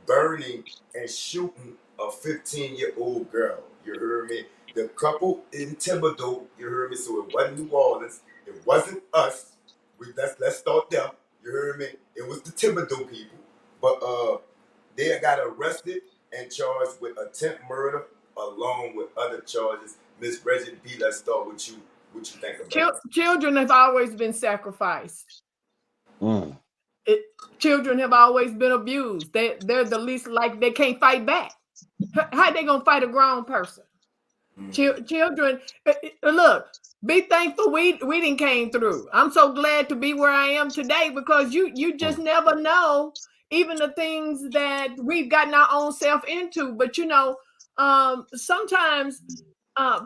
burning, and shooting a 15-year-old girl. You heard me? The couple in Thibodeau. You heard me? So it wasn't New Orleans. It wasn't us. Let's start there. You heard me? It was the Thibodeau people. But they got arrested and charged with attempt murder along with other charges. Miss Reggie B, let's start with you. What you think about it? children have always been sacrificed. Mm. It, children have always been abused. They're the least, like, they can't fight back. How they gonna fight a grown person? Children, look, be thankful we didn't came through. I'm so glad to be where I am today because you just Mm. never know, even the things that we've gotten our own self into. But sometimes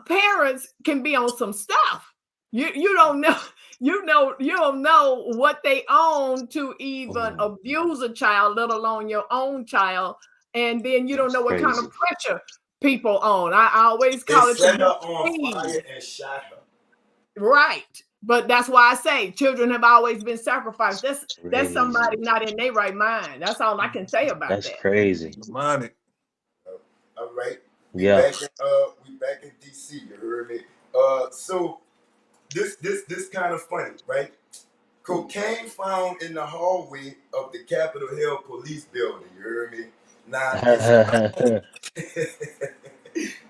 parents can be on some stuff. You don't know, you don't know what they own to even Mm. abuse a child, let alone your own child. And then you don't That's know what kind of crazy. pressure people own. I always They call it the set her big on squeeze. fire and shot her. Right. But that's why I say children have always been sacrificed. That's Crazy. somebody not in their right mind. That's all I can say about That's that. crazy. Demonic. All right, Yeah. we back in DC. You heard me. So this kind of funny, right? Cocaine found in the hallway of the Capitol Hill Police Building. You heard me. Now it's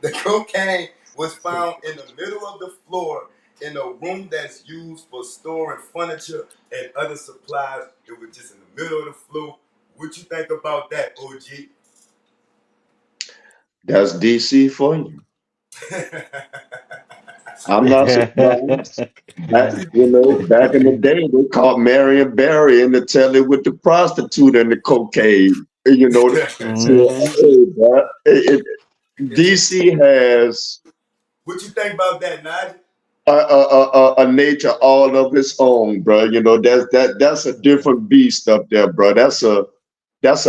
the cocaine was found in the middle of the floor in a room that's used for storing furniture and other supplies. It was just in the middle of the floor. What you think about that, OG? That's DC for you. I'm not surprised. Back in the day, they caught Marion Barry in the telly with the prostitute and the cocaine. So Hmm. hey, bro, DC has What you think about that, Nigel? a nature all of its own, bro. That's a different beast up there, bro. That's a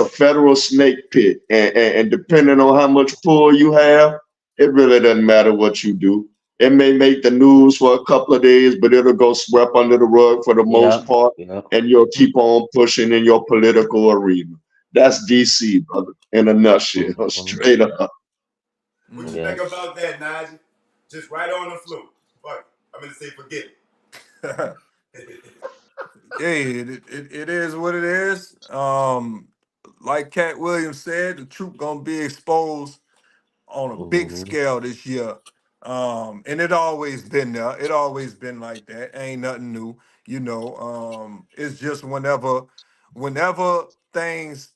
federal snake pit, and depending on how much pull you have, it really doesn't matter what you do. It may make the news for a couple of days, but it'll go swept under the rug for the most Yeah. part, Yeah. and you'll keep on pushing in your political arena. That's DC, brother, in a nutshell, Hmm. straight up. What you Mm. think Yes. about that, Nigel? Just right on the floor. Fuck. I'm gonna say forget it. Hey, it is what it is. Like Cat Williams said, the truth gonna be exposed on a big Hmm. scale this year. And it always been there. It always been like that. Ain't nothing new, you know. It's just whenever things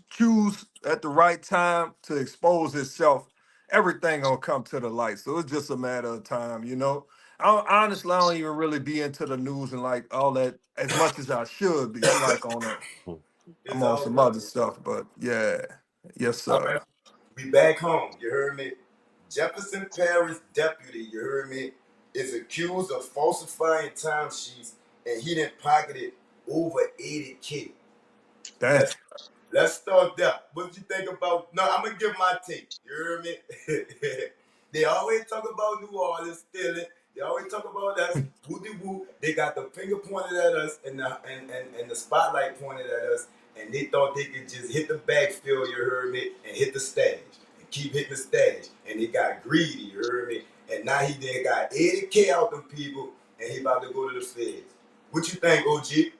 choose at the right time to expose itself, everything gonna come to the light. So it's just a matter of time, you know. Honestly, I don't even really be into the news and like all that as much as I should be. I'm It's on all some love. other stuff, but yeah, yes, All sir. right. We back home. You heard me? Jefferson Parish deputy, you heard me, is accused of falsifying timesheets and he didn't pocketed over 80K. Damn. Let's let's start there. What you think about? No, I'm gonna give my take. You heard me? They always talk about New Orleans stealing. They always talk about us. Woo woo. They got the finger pointed at us and the spotlight pointed at us, and they thought they could just hit the backfield, you heard me, and hit the stage and keep hitting the stage. And they got greedy, you heard me. And now he then got 80K out them people, and he about to go to the feds. What you think, OG?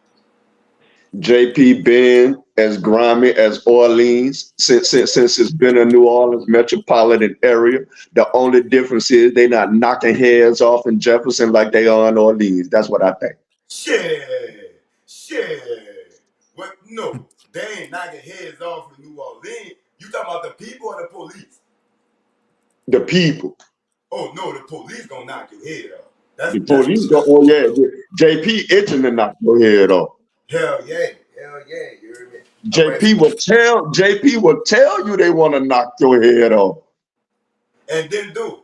JP been as grimy as Orleans since it's been a New Orleans metropolitan area. The only difference is they not knocking heads off in Jefferson like they are in Orleans. That's what I think. Shit. What? No, they ain't knocking heads off in New Orleans. You talking about the people or the police? The people. Oh no, the police gonna knock your head off. That's The that's police go, that's oh what you yeah, know. JP itching to knock your head off. Hell yeah, hell yeah. You heard me? All right, JP will tell you they want to knock your head off and then do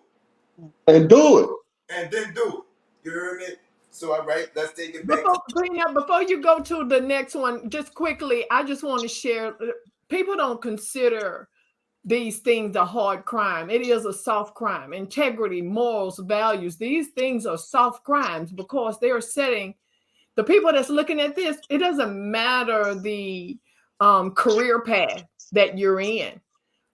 and do it. it, and then do it. You heard me? So all right, let's take it back. Before you go to the next one, just quickly, I just want to share. People don't consider these things a hard crime. It is a soft crime. Integrity, morals, values. These things are soft crimes because they are setting the people that's looking at this. It doesn't matter the career path that you're in.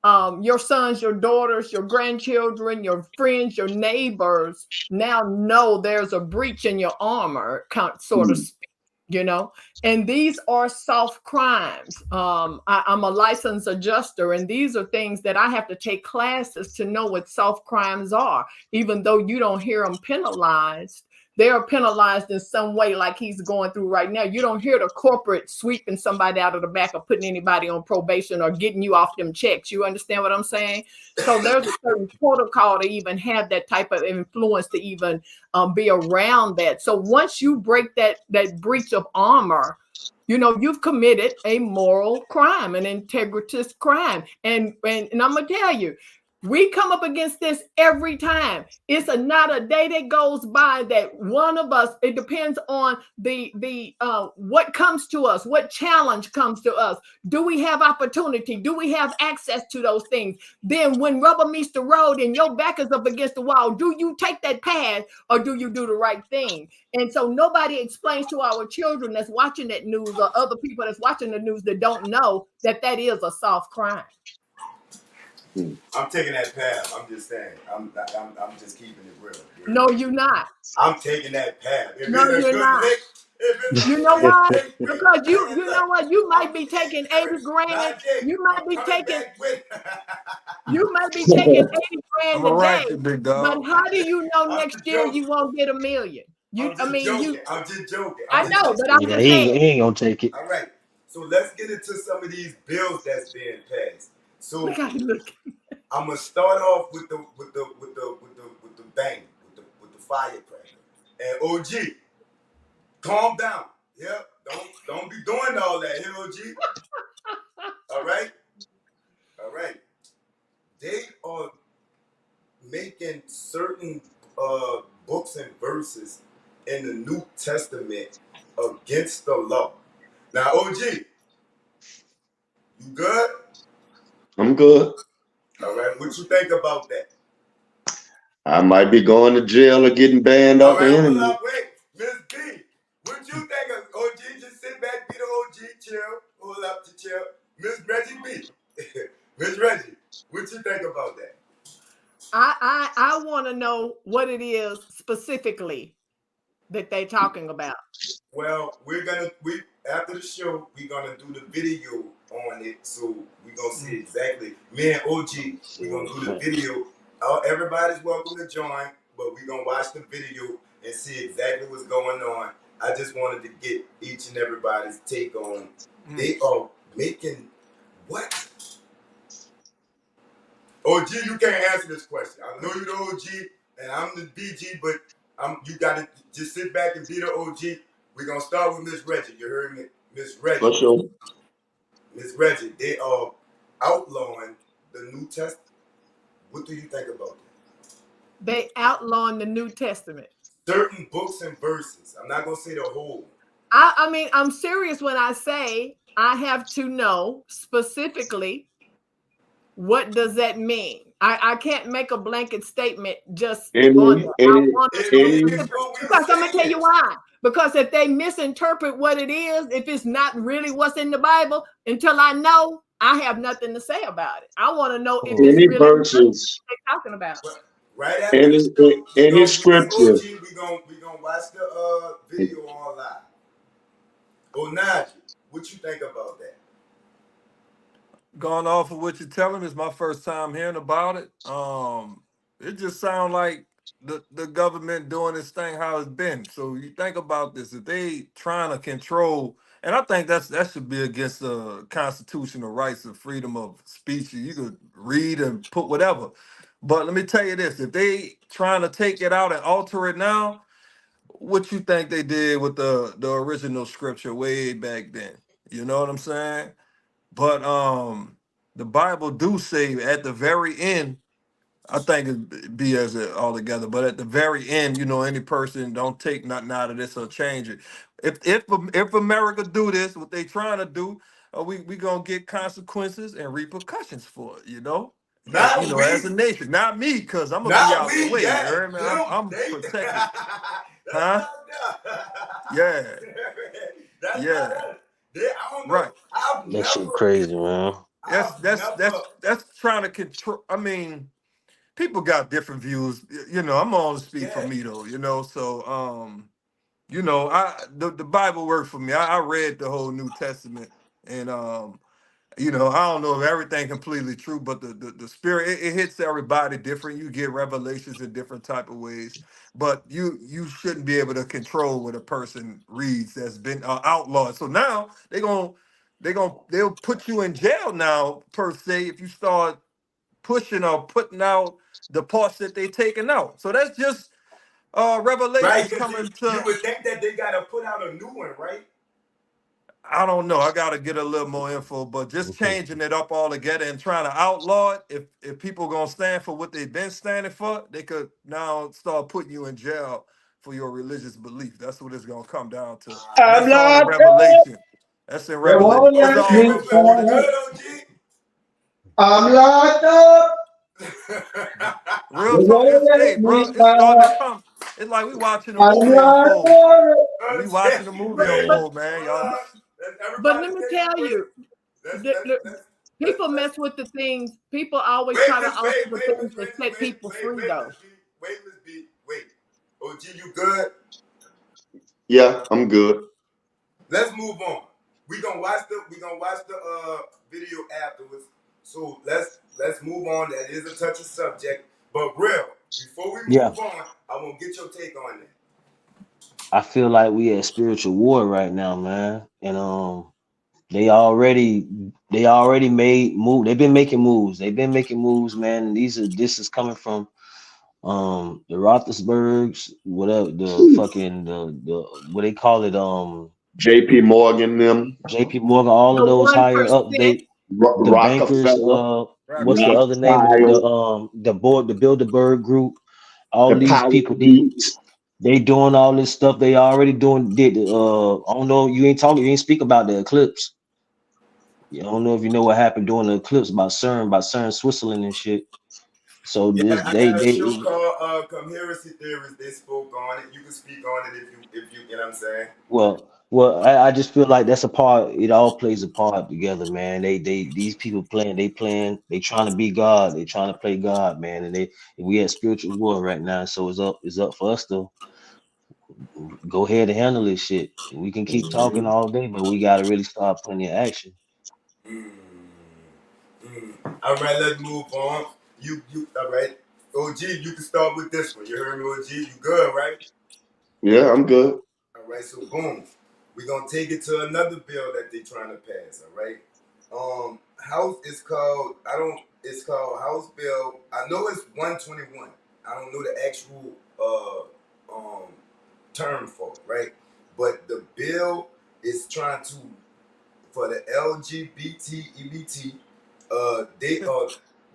Your sons, your daughters, your grandchildren, your friends, your neighbors now know there's a breach in your armor, sort of speak, and these are soft crimes. I'm a licensed adjuster, and these are things that I have to take classes to know what soft crimes are, even though you don't hear them penalized. They are penalized in some way, like he's going through right now. You don't hear the corporate sweeping somebody out of the back or putting anybody on probation or getting you off them checks. You understand what I'm saying? So there's a certain protocol to even have that type of influence to even be around that. So once you break that breach of armor, you've committed a moral crime, an integritous crime. And I'm going to tell you, we come up against this every time. It's not a day that goes by that one of us, it depends on the what comes to us, what challenge comes to us. Do we have opportunity? Do we have access to those things? Then when rubber meets the road and your back is up against the wall, do you take that path or do you do the right thing? And so nobody explains to our children that's watching that news or other people that's watching the news that don't know that is a soft crime. I'm taking that path. I'm just saying. I'm just keeping it real. No, you're not. I'm taking that path. If No, it's a you're good not. lick, if it's a You know good why? lick, Because you hands know up. what? You might be taking 80 grand. You might I'm be coming taking back with. you might be taking 80 I'm grand a a day. ratchet, big But dog. how do you know I'm next just year joking. you won't get $1 million? I'm just joking. I'm just joking. I'm I just know, joking. but I'm Yeah, just he saying. ain't gonna take it. All right. So let's get into some of these bills that's being passed. Look So how he look. I'm gonna start off with the bang, with the firecracker. And OG, calm down. Yeah, don't be doing all that here, OG. All right, all right. They are making certain books and verses in the New Testament against the law. Now, OG, you good? I'm good. All right. What you think about that? I might be going to jail or getting banned All off the right, hold internet. up, wait. Miss B, what you think of OG? Just sit back, be the OG, chill. Hold up to chill. Miss Reggie B. Miss Reggie, what you think about that? I want to know what it is specifically that they're talking about. Well, we after the show, we're gonna do the video on it, so we're gonna see exactly. Me and OG, we're gonna do the video. Everybody's welcome to join, but we're gonna watch the video and see exactly what's going on. I just wanted to get each and everybody's take on. They are making what? OG, you can't answer this question. I know you're the OG and I'm the BG, but you gotta just sit back and be the OG. We're gonna start with Miss Reggie. You heard me? Miss For Reggie. sure. Miss Reggie, they are outlawing the New Testament. What do you think about that? They outlawing the New Testament. Certain books and verses. I'm not gonna say the whole. I mean, I'm serious when I say I have to know specifically What does that mean? I can't make a blanket statement just on Any, that. I any, want to know any, It's what we were because I'm gonna tell you saying. why. Because if they misinterpret what it is, if it's not really what's in the Bible, until I know, I have nothing to say about it. I want to know if it's any really what verses, they're talking about. But right after the any, show, we any gonna me and scripture. OG, we gonna watch the video online. Onaji, what you think about that? Going off of what you're telling me, it's my first time hearing about it. It just sounds like the government doing this thing how it's been. So you think about this: if they trying to control, and I think that should be against the constitutional rights of freedom of speech. You could read and put whatever. But let me tell you this: if they trying to take it out and alter it now, what you think they did with the original scripture way back then? You know what I'm saying? But the Bible do say at the very end, I think it be as it all together, but at the very end, any person don't take nothing out of this or change it. If America do this, what they trying to do, we gonna get consequences and repercussions for it. Not As we, a nation, not me, cause I'm gonna be not out the we, way. You yeah, heard me? I'm, them, I'm they. protected, That's huh? not us. Yeah, That's not yeah, us. I don't know. right. That shit crazy, man. That's I've that's that's never. that's trying to control. I mean, people got different views. I'm gonna speak for Yeah. me though. So the Bible worked for me. I read the whole New Testament, and I don't know if everything completely true, but the spirit it hits everybody different. You get revelations in different type of ways, but you shouldn't be able to control what a person reads that's been outlawed. So now they'll put you in jail now per se if you start pushing or putting out the parts that they taking out. So that's just Right, revelations because coming you to. would think that they gotta put out a new one, right? I don't know. I gotta get a little more info, but just changing it up altogether and trying to outlaw it. If people gonna stand for what they've been standing for, they could now start putting you in jail for your religious belief. That's what it's gonna come down to, and I'm that's all in not up. Revelation. That's in They Revelation. won't It's OG, let all me what's recorded. down. good, I'm locked up. OG? They Real talk. won't Hey, let bro, me it's starting to down. come. It's like we watching a I'm movie locked unfold. up. We OG, watching a movie But wait, but unfold, man, hold y'all. on. Let's but everybody let me take a tell break. you, people Let's mess with the things. People always wait, try to Miss alter wait, the wait, Miss things that Wendy, set people free, wait, though. Miss B, wait, Miss B, wait. OG, you good? Yeah, I'm good. Let's move on. We gonna watch the video afterwards. So let's move on. That is a touchy subject, but real. Before we Yeah, move on, I want to get your take on that. I feel like we at spiritual war right now, man. And they already made move. They've been making moves. They've been making moves, man. And this is coming from the Roethlisbergs, whatever the fucking the what they call it, JP Morgan, them, JP Morgan, all of The those higher up, 1%. the bankers, Rockefeller, what's the other name of Rothschild, the board, the Bilderberg group, the all these Powell people, elites. they doing all this stuff. They already doing did I don't know, you ain't speak about the eclipse. You don't know if you know what happened during the eclipse about CERN, Switzerland and shit. So Yeah, this I got a show called Conspiracy Theories. They spoke on it. You can speak on it if you get what I'm saying. I just feel like that's a part. It all plays a part together, man. These people they trying to be God. They trying to play God, man. And we at spiritual war right now. So it's up for us to go ahead and handle this shit. And we can keep talking Mhm. all day, but we gotta really start putting in action. Mm, All right, let's move on. All right. OG, you can start with this one. You heard me, OG. You good, right? Yeah, I'm good. All right. So boom, we're gonna take it to another bill that they trying to pass. All right. House is called. I don't. It's called House Bill. I know it's 121. I don't know the actual term for it, right? But the bill is trying to for the LGBT EBT.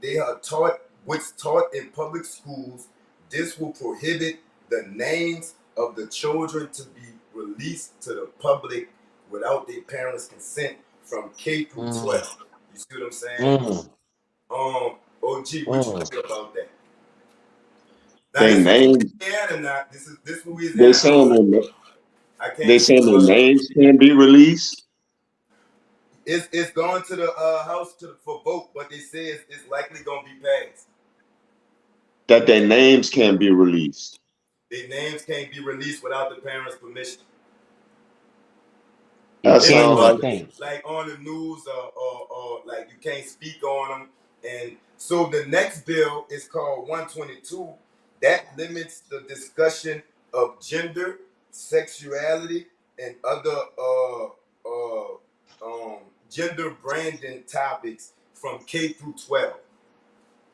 They are taught what's taught in public schools. This will prohibit the names of the children to be released to the public without their parents' consent from K through Mm, 12. You see what I'm saying? mm. OG, what you think about that? Now They this is names, Louisiana. Now this they Louisiana. saying I they can't. saying their names can be released. It's going to the house for vote, but they say it's likely gonna be passed. That their names can be released. Their names can't be released without the parents' permission. That It's Can sounds what like thing? like on the news or like you can't speak on them. And so the next bill is called 122 that limits the discussion of gender, sexuality, and other gender branding topics from K through 12.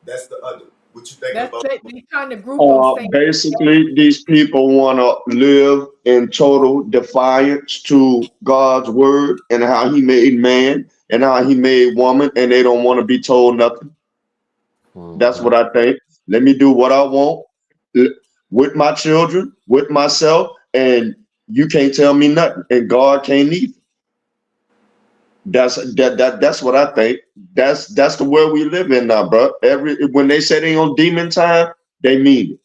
That's the other. What you thinking That's about? it. They trying to group them same. basically these people want to live in total defiance to God's word and how He made man and how He made woman, and they don't want to be told nothing. That's Mm-hmm. what I think. Let me do what I want with my children, with myself, and you can't tell me nothing, and God can't either. That's what I think. That's the world we live in now, bro. When they say they on demon time, they mean it.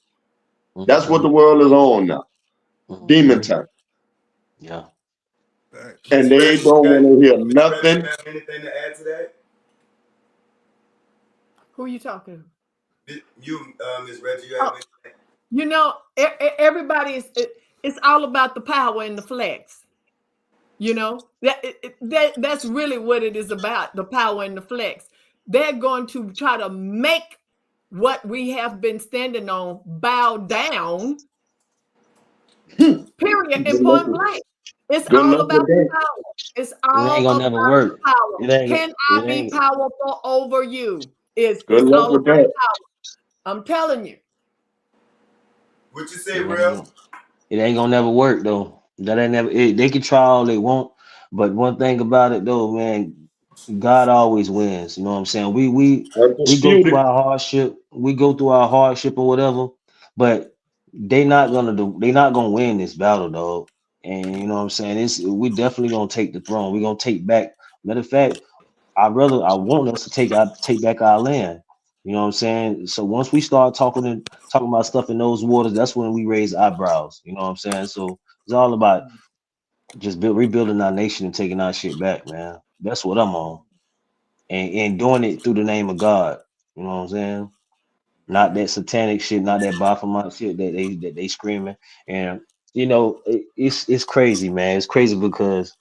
That's what Mm-hmm. the world is on now. Demon Mm-hmm. time. Yeah. Facts. And Miss they Reggie, don't want to hear Miss Reggie, you nothing. have anything to add to that? Who you talking You, Miss Reggie, you to? have anything? You know, everybody is. It's all about the power and the flex. You know that's really what it is about. The power and the flex. They're going to try to make what we have been standing on bow down. Good Period. And luck point with, blank. It's good all luck about with the that. power. It's It all ain't gonna about never the work. power. It ain't. Can It I be ain't. powerful over you? Good It's luck all with about that. power. I'm telling you. What you say, It ain't real? gonna. It ain't gonna never work though. That ain't never. They can try all they want, but one thing about it though, man, God always wins. You know what I'm saying? We go through Undisputed. our hardship. We go through our hardship or whatever, but they not gonna do. They not gonna win this battle, dog. And you know what I'm saying? We definitely gonna take the throne. We gonna take back. Matter of fact, I want us to take back our land. You know what I'm saying? So once we start talking about stuff in those waters, that's when we raise eyebrows. You know what I'm saying? So it's all about just rebuilding our nation and taking our shit back, man. That's what I'm on, and doing it through the name of God. You know what I'm saying? Not that satanic shit, not that Baphomet shit that they screaming. And it's crazy, man. It's crazy because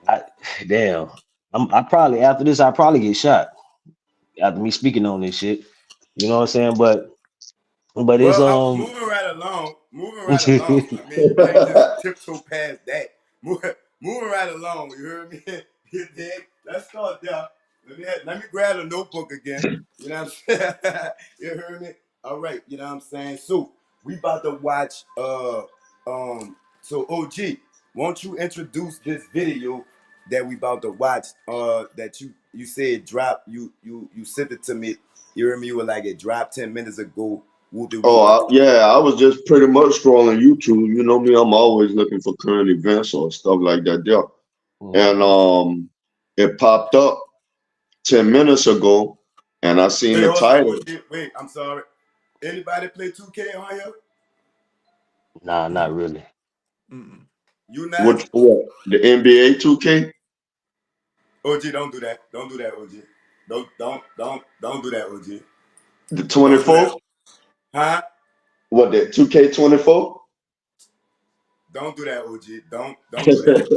I damn. I probably after this I probably get shot after me speaking on this shit. You know what I'm saying? But it's Well, moving right along. Moving right along. I mean, you can't just tiptoe past that. Moving right along. You heard me? You dig? Let's start there. Let me grab a notebook again. You know what I'm saying? You heard me? All right. You know what I'm saying? So we about to watch. So OG, won't you introduce this video that we about to watch? That you said drop. You sent it to me. You heard me? You were like it dropped 10 minutes ago. Whoop de whoop. Yeah, I was just pretty much scrolling YouTube. You know me, I'm always looking for current events or stuff like that there. And Mhm. it popped up 10 minutes ago, and I seen Wait, the hold on. title. Wait, I'm sorry. Anybody play 2K on here? Nah, not Mm, really. mm. You not? What? The NBA 2K? OG, don't do that. Don't do that, OG. Don't do that, OG. The Don't do that. 24? Huh? What, the 2K24? Don't do that, OG. Don't do that.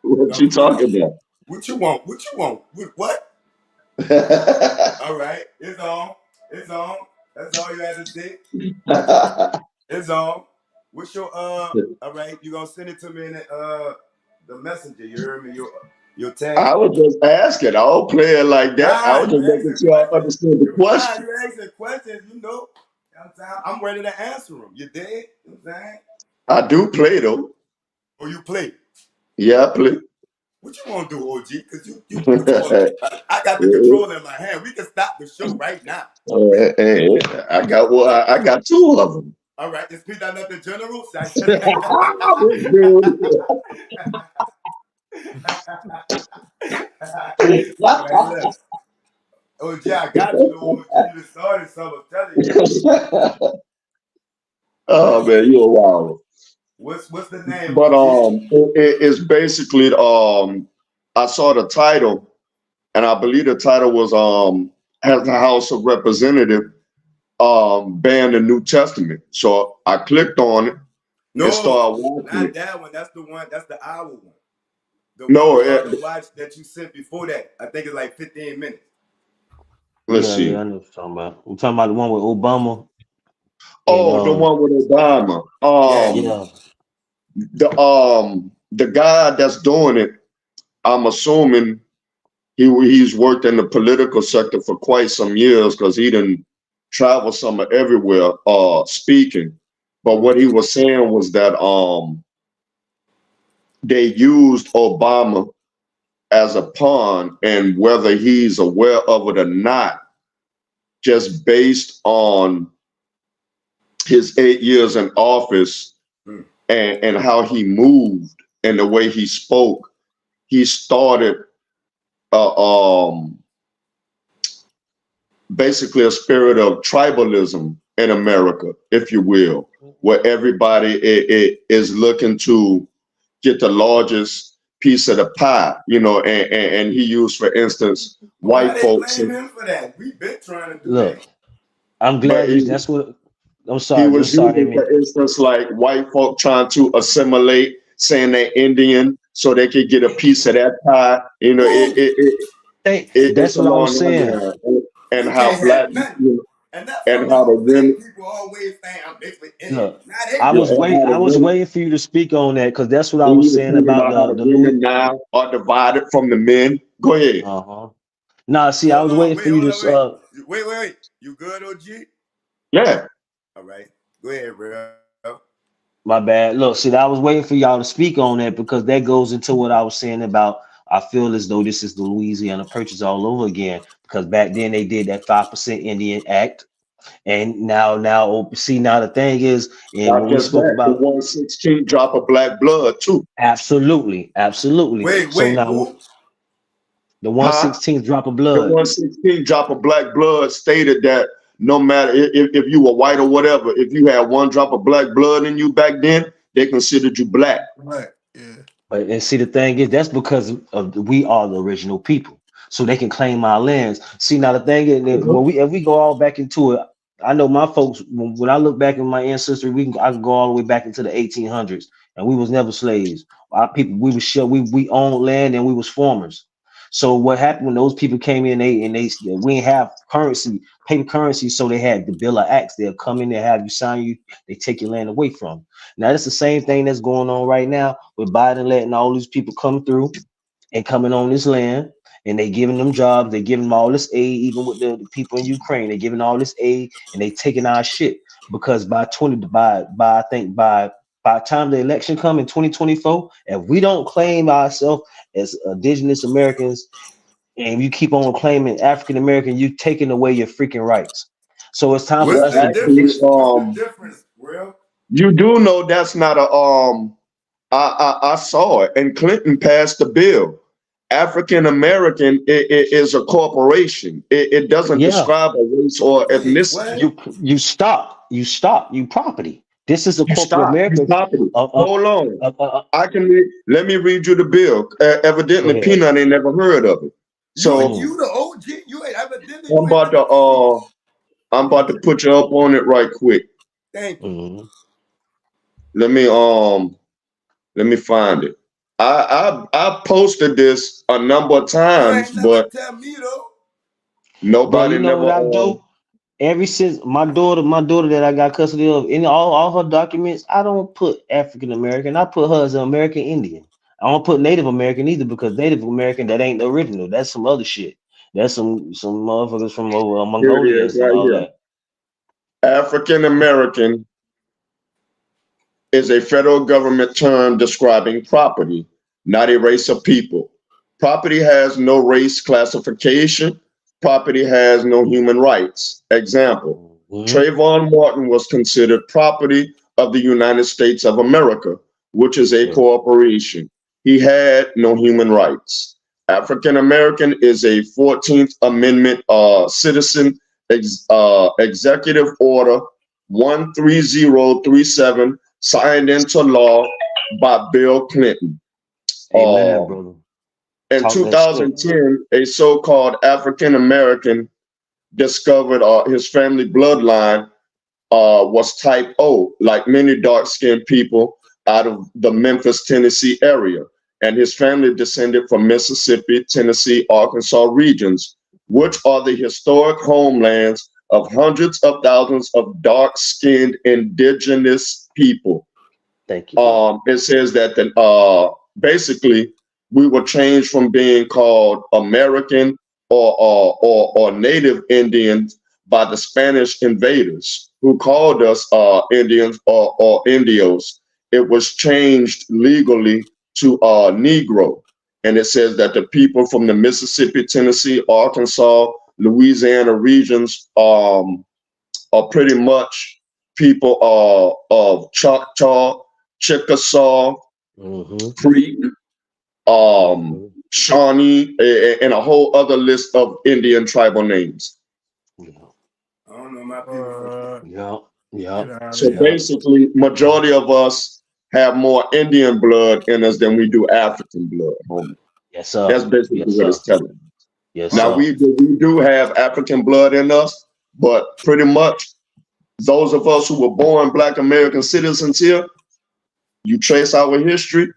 What you Don't do that. talking about? What you want? What you want? What? All right. It's on. It's on. That's all you had to say. It's on. What's your all right, you gonna send it to me in the messenger. You heard me? Your tag. I was just asking. I don't play it like that. I Nah, was just you making asking sure I questions. understood the Nah, question. you asking questions, you know. I'm ready to answer them. You dig? You know what I'm saying? I do play though. Or you play. Yeah, I play. What you want to do, OG? Because you what you want to do? I got the control in my hand. We can stop the show right now. Hey, I got two of them. All right, is Pete that the general? All right, look. OG, I got you, though. OG, you just started something. I'm telling you. Oh What's man, you're a wild. what's the name, But OG? it's basically I saw the title, and I believe the title was has the House of Representative ban the New Testament. So I clicked on it and No, started watching not it. that one. That's the one. That's the hour one. The one No, we ought to watch that you sent before that. I think it's like 15 minutes. let's Yeah, yeah, see. I know what you're talking about. We're talking about the one with Obama and Oh, the one with Obama. Yeah. yeah, The guy that's doing it, I'm assuming he's worked in the political sector for quite some years because he didn't travel somewhere everywhere speaking. But what he was saying was that they used Obama as a pawn, and whether he's aware of it or not, just based on his 8 years in office Hmm. and how he moved and the way he spoke, he started basically a spirit of tribalism in America, if you will, where everybody is looking to get the largest piece of the pie, and he used, for instance, But why white they folks, blame him for that? We've been trying to do that. look, I'm but glad you. That's what. he I'm was sorry, I using, mean. for instance, like white folk trying to assimilate, saying they're Indian so they could get a piece of that pie. Who? It's That's what I along was that saying. line, and You how can't black, have nothing. And that's and something how the all black women, people always saying, I'm mixed with Indian. Look, Now they do. and how I the was women. waiting for you to speak on that because that's what I And was he was saying talking about about how the the Louis. women now are divided from the men. Go ahead. Uh-huh. Nah, see, I Hold was on, waiting wait, for you hold on, to. wait. Wait. You good, OG? Yeah, All right. Go ahead, bro. My bad. Look, see, I was waiting for y'all to speak on that because that goes into what I was saying about. I feel as though this is the Louisiana Purchase all over again because back then they did that 5% Indian Act, and now the thing is, and not when we just spoke that. The about 116 drop of black blood too. absolutely. So Wait, now who? the Huh? 116th drop of The blood. 116 drop of black blood stated that no matter if you were white or whatever, if you had one drop of black blood in you back then, they considered you black. Right. Yeah. But and see, the thing is, that's because of we are the original people, so they can claim our lands. See, now the thing is, that Mhm. when we if we go all back into it, I know my folks. When I look back in my ancestry, I can go all the way back into the 1800s, and we was never slaves. Our people, we was sure we owned land and we was farmers. So what happened when those people came in? We didn't have currency, paper currency, so they had the Bill of Acts. They'll come in, they have you sign you, they take your land away from you. Now that's the same thing that's going on right now with Biden letting all these people come through and coming on this land, and they giving them jobs, they giving them all this aid, even with the people in Ukraine, they giving all this aid, and they taking our shit because by I think by the time the election come in 2024, if we don't claim ourselves as indigenous Americans and you keep on claiming African American, you taking away your freaking rights. So it's time for What's Well, us the to actually, difference? What's the difference, bro? you do know that's not a I saw it, and Clinton passed the bill. African American is a corporation. It doesn't yeah. describe a race or Wait, ethnicity. what? You property. This is a You corporate stop. You America. property. Uh, uh, Hold on. uh, uh, uh, Let me read you the bill. Go Evidently, ahead. Peanut ain't never heard of it. So Mm, You the OG. You ain't evidently I'm you ain't about never to told me. I'm about to put you up on it right quick. Thank you. mm. Let me find it. I posted this a number of You times, ain't never but tell me though. Bro, you nobody know never what I do? Ever since my daughter that I got custody of, in all her documents, I don't put African American. I put her as an American Indian. I don't put Native American either because Native American that ain't the original. That's some other shit. That's some motherfuckers from over Here it is Mongolians and right all here. that. African American is a federal government term describing property, not a race of people. Property has no race classification. Property has no human rights. Example, Mhm. Trayvon Martin was considered property of the United States of America, which is a Yeah. corporation. He had no human rights. African American is a 14th Amendment citizen executive order 13037 signed into law by Bill Clinton. Amen, brother. In Talk that shit. 2010, a so-called African American discovered his family bloodline was type O, like many dark-skinned people out of the Memphis, Tennessee area. And his family descended from Mississippi, Tennessee, Arkansas regions, which are the historic homelands of hundreds of thousands of dark-skinned indigenous people. Thank you. It says that basically we were changed from being called American or Native Indians by the Spanish invaders who called us Indians or Indios. It was changed legally to Negro. And it says that the people from the Mississippi, Tennessee, Arkansas, Louisiana regions are pretty much people of Choctaw, Chickasaw, Creek, Shawnee, and a whole other list of Indian tribal names. I don't know my people. Yeah. So basically, majority of us have more Indian blood in us than we do African blood, homie. Yes, sir. That's basically what it's telling us. Yes, now, sir. we do have African blood in us, but pretty much those of us who were born Black American citizens here, you trace our history,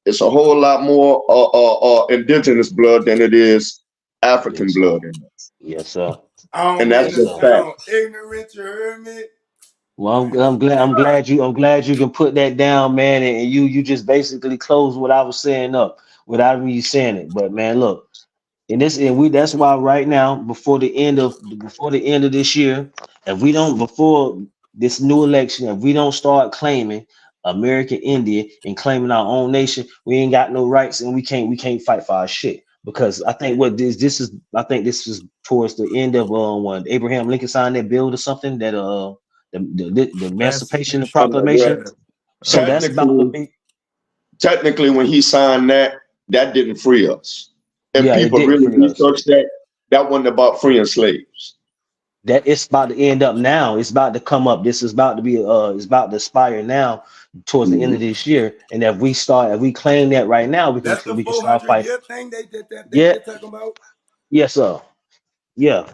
it's a whole lot more indigenous blood than it is African blood in us. Yes, sir. I don't And that's mean to just fact. sound ignorant, you heard me? Well, I'm glad you can put that down, man, and you just basically close what I was saying up without me saying it. But man, look, that's why right now, before the end of this year, before this new election, if we don't start claiming American Indian and claiming our own nation, we ain't got no rights and we can't fight for our shit. Because I think this is towards the end of when Abraham Lincoln signed that bill or something that the Emancipation Proclamation. So that's about to be. Technically, when he signed that didn't free us. And people really research that wasn't about freeing slaves. That it's about to end up now. It's about to come up. This is about to be it's about to expire now towards the end of this year. And if we claim that right now, we can start fighting. Year thing they talking about? Yes, sir. Yeah.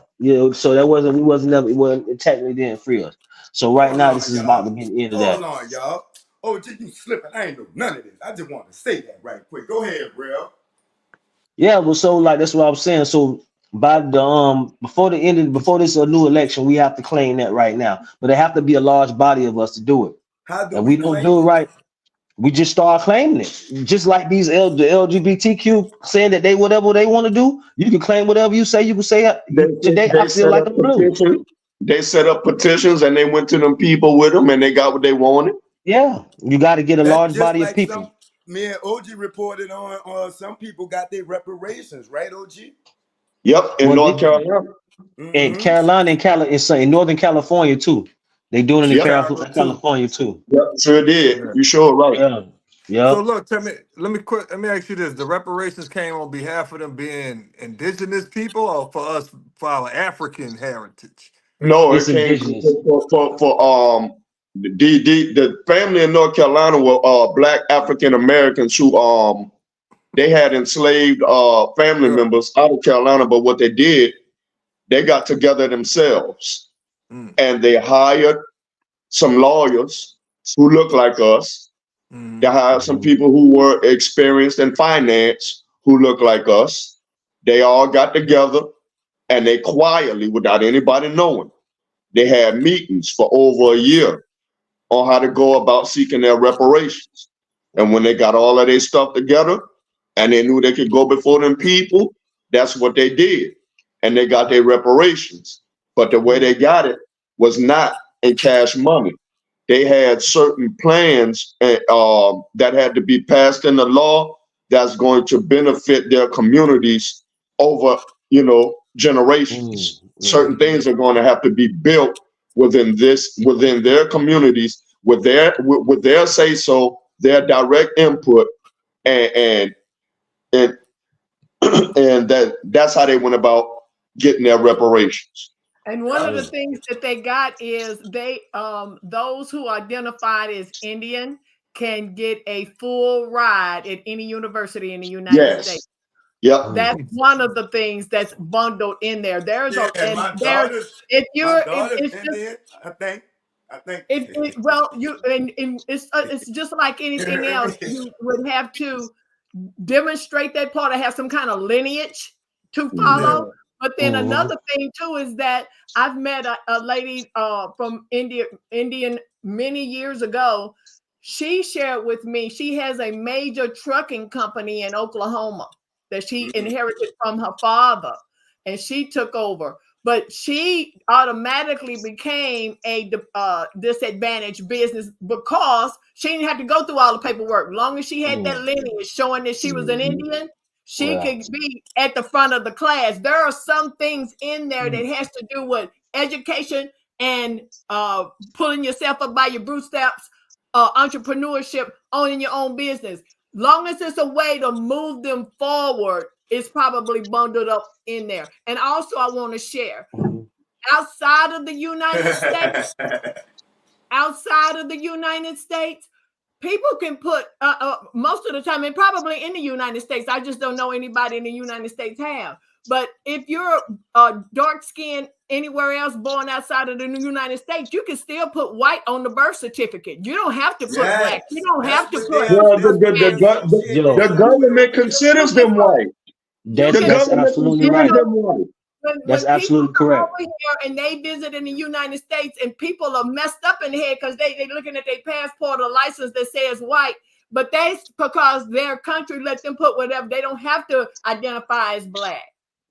So that it technically didn't free us. So right now this is about to be the end of that. Hold on, y'all. Oh, you slipping. I ain't know none of this. I just want to say that right quick. Go ahead, bro. Yeah, well, so like that's what I was saying. So by the before this new election, we have to claim that right now. But there have to be a large body of us to do it. How do and we don't do it right? We just start claiming it. Just like the LGBTQ saying that they whatever they want to do, you can claim whatever you say. You can say today I feel like I'm blue. They set up petitions and they went to them people with them and they got what they wanted. Yeah, you got to get a large body of people. Me and OG reported on some people got their reparations, right, OG? Yep, in North Carolina. In Carolina in Northern California too. They doing it in California too. Yep, sure did. You sure right. Yeah. So look, let me ask you this: the reparations came on behalf of them being indigenous people, or for our African heritage? No, it came for the family in North Carolina were Black African Americans who they had enslaved family members out of Carolina, but what they did, they got together themselves and they hired some lawyers who look like us. They hired some people who were experienced in finance who look like us. They all got together and they quietly, without anybody knowing, they had meetings for over a year on how to go about seeking their reparations. And when they got all of their stuff together and they knew they could go before them people, that's what they did. And they got their reparations. But the way they got it was not in cash money. They had certain plans that had to be passed in the law that's going to benefit their communities over, generations. Certain things are going to have to be built within their communities with their say so, their direct input, and And that's how they went about getting their reparations. And one of the things that they got is they those who identified as Indian can get a full ride at any university in the United States. Yes. Yep. That's one of the things that's bundled in there. There's Yeah, a and my there's daughter's if my you're daughter's it's just Indian, I think. well you and it's just like You anything hear else. me? You would have to demonstrate that part or have some kind of lineage to Mhm. follow. Yeah. But then another thing too is that I've met a lady from Indian many years ago. She shared with me she has a major trucking company in Oklahoma that she inherited from her father, and she took over. But she automatically became a disadvantaged business because she didn't have to go through all the paperwork. Long as she had that lineage showing that she was an Indian, she could be at the front of the class. There are some things in there that has to do with education and pulling yourself up by your bootstraps, entrepreneurship, owning your own business. Long as it's a way to move them forward, it's probably bundled up in there. And also, I want to share outside of the United States, people can put most of the time, and probably in the United States, I just don't know anybody in the United States have. But if you're dark skinned anywhere else, born outside of the United States, you can still put white on the birth certificate. You don't have to put black. You don't have to put. Well, Yo. the government considers them white. The That's government absolutely considers right. them white. That's When people absolutely come correct. over here and they visit in the United States and people are messed up in the head because they looking at their passport or license that says white, but that's because their country let them put whatever. They don't have to identify as black.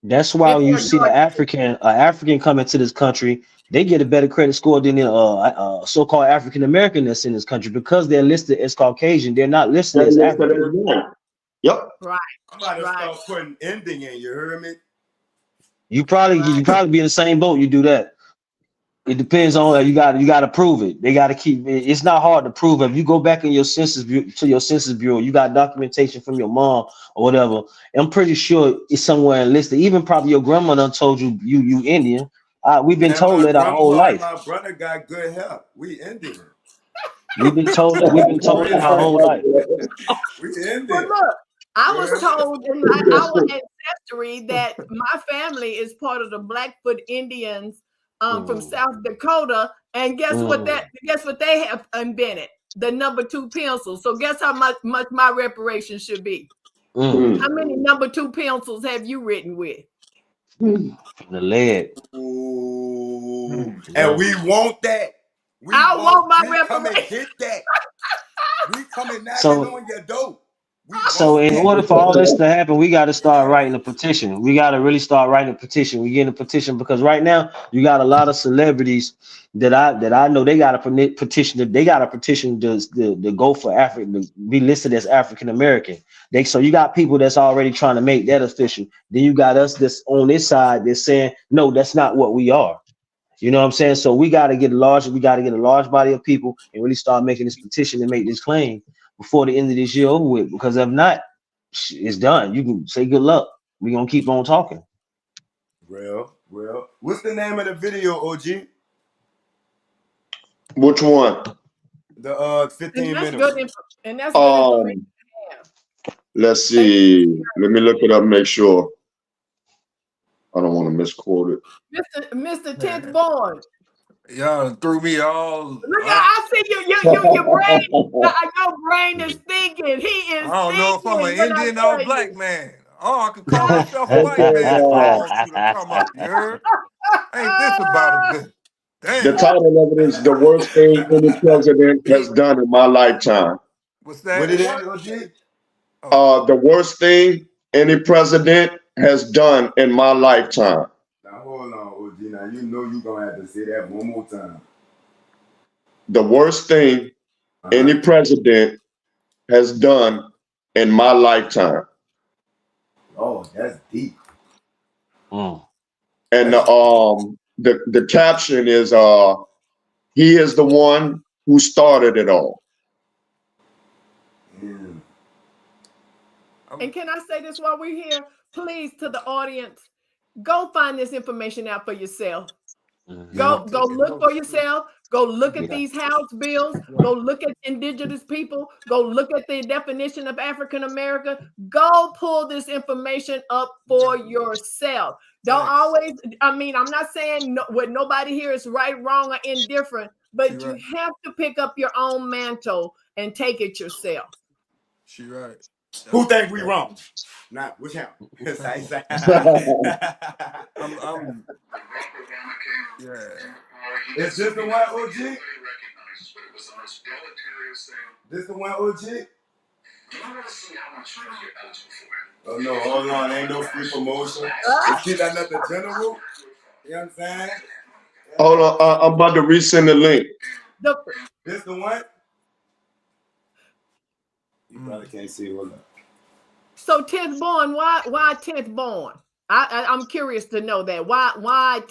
That's why If when you they're see the dark. African come into this country, they get a better credit score than the so-called African American that's in this country because they're listed as Caucasian. They're not listed They're as listed African. as white. Yep. Right, I'm about to right. start putting Indian, you heard me? You probably be in the same boat. You do that. It depends on you got to prove it. They got to keep it. It's not hard to prove. If you go back in your census bureau, you got documentation from your mom or whatever. I'm pretty sure it's somewhere enlisted. Even probably your grandma done told you Indian. We've been And told my that our whole grandpa and life. my brother got good health. We Indian. We've been told that our whole life. We Well, Indian. look, I You was heard me? told in our ancestry that my family is part of the Blackfoot Indians from South Dakota, and guess what they have invented? The number 2 pencil. So guess how much my reparations should be? How many number 2 pencils have you written with? The lead. Ooh. Yeah. And we want that. I want my We come and reparations. get that. We coming knocking So on your door. We So want in that. order for all this to happen, we got to start writing a petition. We got to really start writing a petition. We getting a petition because right now you got a lot of celebrities that I know they got a petition. They got a petition to go for Africa to be listed as African American. So you got people that's already trying to make that official. Then you got us that's on this side that's saying no, that's not what we are. You know what I'm saying? So we got to get a large body of people and really start making this petition and make this claim before the end of this year over with. Because if not, it's done. You can say good luck. We're gonna keep on talking. Well. What's the name of the video, OG? Which one? The 15 And that's minutes. good. And that's good information to have. Let's see. Let me look it up. Make sure I don't want to misquote it. Mr. 10th born. Y'all threw me all. Look, I see your brain is thinking. He is I don't know if I'm an thinking when I Indian or tell a black you. man. Oh, I could call myself a It white says, man if I want to come up. You heard? Ain't this about a bit? the Damn. title of it is "The Worst Thing Any President Has Done in My Lifetime." What's What that? it is, OG? The worst thing any president has done in my lifetime. Now hold on, OG. Now you know you gonna have to say that one more time. The worst thing any president has done in my lifetime. Oh, that's deep. And the caption is he is the one who started it all. Yeah. And can I say this while we're here? Please, to the audience, go find this information out for yourself. Yeah, I'm Go taking look for notes too. yourself. Go look at Yeah. these house bills. Go look at indigenous people. Go look at the definition of African American. Go pull this information up for yourself. Don't Thanks. always, I mean, I'm not saying what nobody here is right, wrong, or indifferent, She but you right. have to pick up your own mantle and take it yourself. She right. Who That's think we Yeah. wrong? Nah, which him? Say, say. I'm yeah. Is this the one, OG? This the one, OG? Oh no, hold on, ain't no free promotion. Let's keep that nothing general. You know what I'm saying? Hold on, I'm about to resend the link. This the one? You probably can't see. Hold on. So 10th born, why 10th born? I'm curious to know that. Why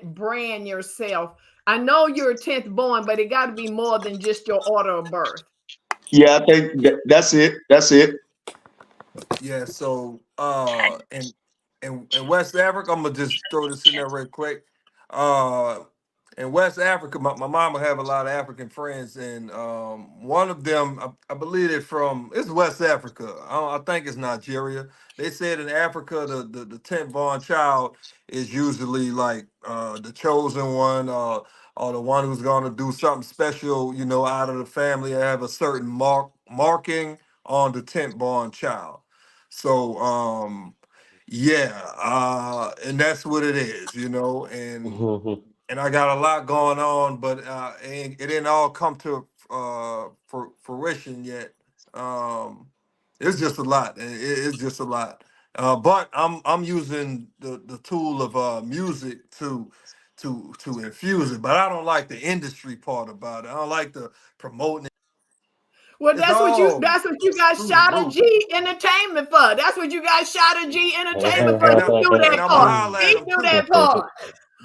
brand yourself? I know you're 10th born, but it got to be more than just your order of birth. Yeah, I think that's it. That's it. Yeah, so in West Africa, I'm gonna just throw this in there real quick. Uh in West Africa, my mama have a lot of African friends, and one of them, I believe it's West Africa. I think it's Nigeria. They said in Africa, the 10th born child is usually like the chosen one, or the one who's gonna do something special, out of the family. They have a certain marking on the 10th born child. So yeah, and that's what it is, and I got a lot going on, but it didn't all come to for fruition yet. It's just a lot. It's just a lot. But I'm using the tool of music to infuse it. But I don't like the industry part about it. I don't like the promoting it. Well, It's that's what you all got through the Shot of roof. G Entertainment for. That's what you got Shot of G Entertainment for. And He I, do and that I'm gonna part. holler at He them do too. that part.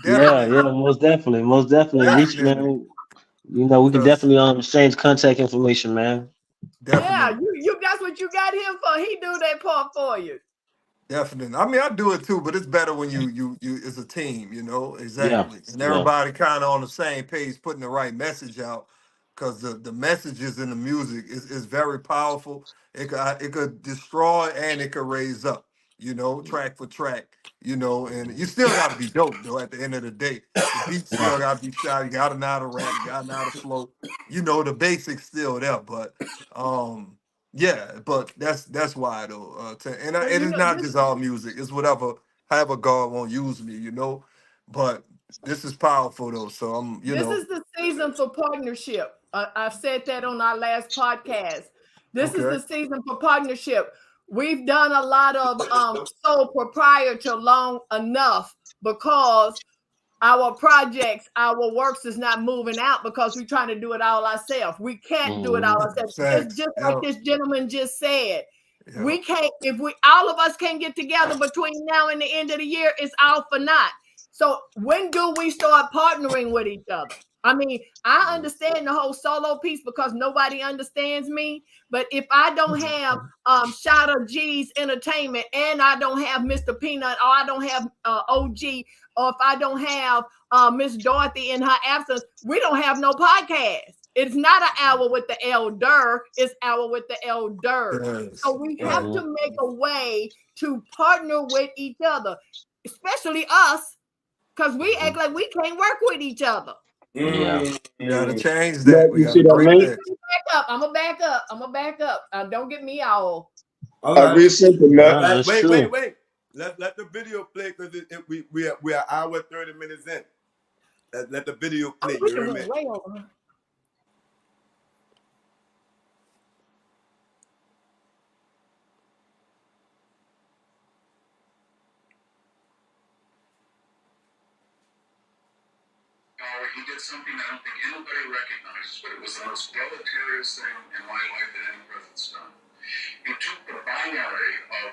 Yeah, yeah, Definitely, most definitely, most definitely. Reach, definitely, man. We can because definitely exchange contact information, man. Yeah, definitely. you that's what you got him for. He do that part for you. Definitely. I mean, I do it too, but it's better when you it's a team, Yeah, exactly, and yeah. everybody kind of on the same page, putting the right message out, because the messages in the music is very powerful. It could destroy and it could raise up, track for track, and you still got to be dope though. At the end of the day, the beat Yeah. still got to be shot. You got to know how to rap. You got to know how to flow. The basics still there, but um. Yeah, but that's why though. Well, It is not just all music. It's whatever, however God won't use me, But this is powerful though. So this is the season for partnership. I've said that on our last podcast. This is okay. the season for partnership. We've done a lot of sole proprietor long enough because our projects, our works is not moving out because we're trying to do it all ourselves. We can't do it all ourselves. Just Thanks. like Yeah, this gentleman just said. yeah, We can't, if we all of us can't get together between now and the end of the year, it's all for naught. So when do we start partnering with each other? I mean, I understand the whole solo piece because nobody understands me. But if I don't have Shot of G's Entertainment and I don't have Mr. Peanut or I don't have OG or if I don't have Miss Dorothy in her absence, we don't have no podcast. It's not an hour with the elder, it's hour with the elders. yes, So we right. have to make a way to partner with each other, especially us, because we act like we can't work with each other. Yeah. We gotta change Yeah, that. We you see gotta that break link? that. Back up. I'm gonna back up. I'm gonna back up. Don't get me all. All I right. resent the All message. right. That's true. Wait. Let the video play because we are hour 30 minutes in. Let the video play. We You can hear went me? way over. He did something I don't think anybody recognizes, but it was the most deleterious thing in my life that any president's done. He took the binary of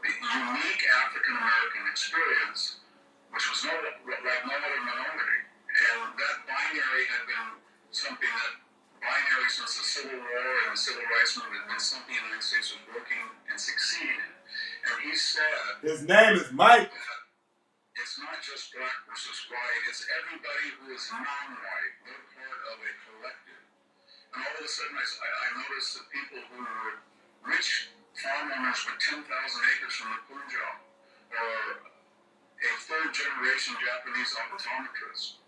the unique African American experience, which was like no other minority, and that binary had been something that binary since the Civil War and the Civil Rights Movement had been something the United States was working and succeeding in. And he said, His name is Mike. that it's not just black versus white, it's everybody who is non-white. They're part of a collective. And all of a sudden, I noticed that people who were rich farm owners with 10,000 acres from the Punjab, or a third-generation Japanese optometrist,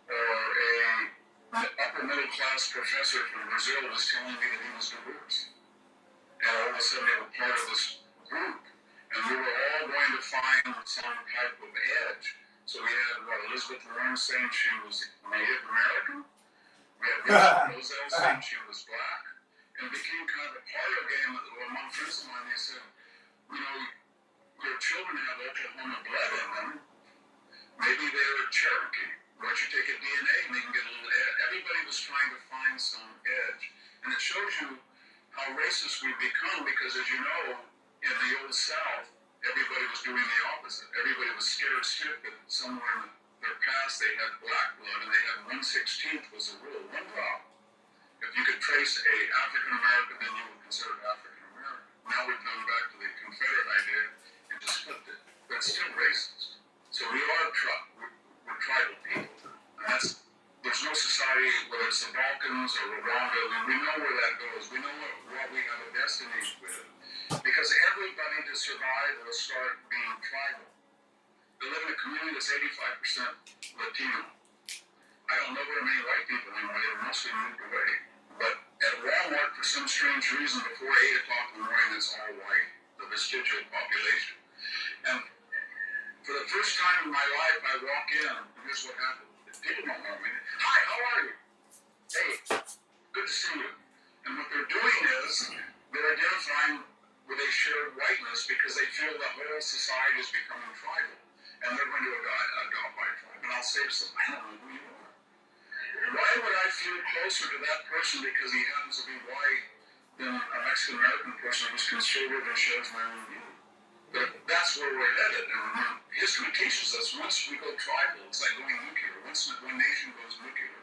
or a upper-middle-class professor from Brazil was telling me that he was diverse. And all of a sudden, they were part of this group. And we were all going to find some type of edge. So we had Elizabeth Warren saying she was Native American. We had Rachel Roselle saying she was black. And it became kind of a parlor game among friends of mine. They said, you know, your children have Oklahoma blood in them. Maybe they're Cherokee. Why don't you take a DNA and they can get a little edge? Everybody was trying to find some edge. And it shows you how racist we've become because, as you know, in the old South, everybody was doing the opposite. Everybody was scared stiff that somewhere in their past they had black blood and they had 1/16 was the rule, one drop. If you could trace a African American, then you were considered African American. Now we've gone back to the Confederate idea and just flipped it. But it's still racist. So we are we're tribal people. And there's no society, whether it's the Balkans or Rwanda, we know where that goes. We know what we have a destiny with. Because everybody to survive will start being tribal. They live in a community that's 85% Latino. I don't know very many white people anymore. They're mostly moved away. But at Walmart, for some strange reason, before 8 o'clock in the morning, it's all white, the vestigial population. And for the first time in my life, I walk in, and here's what happened. People don't know me. Hi, how are you? Hey, good to see you. And what they're doing is they're identifying with a shared whiteness because they feel the whole society is becoming tribal. And they're going to adopt my tribe. And I'll say to them, I don't know who you are. Why would I feel closer to that person because he happens to be white than a Mexican American person who's conservative and shares my own view? But that's where we're headed. And history teaches us once we go tribal, it's like going nuclear. Once one nation goes nuclear,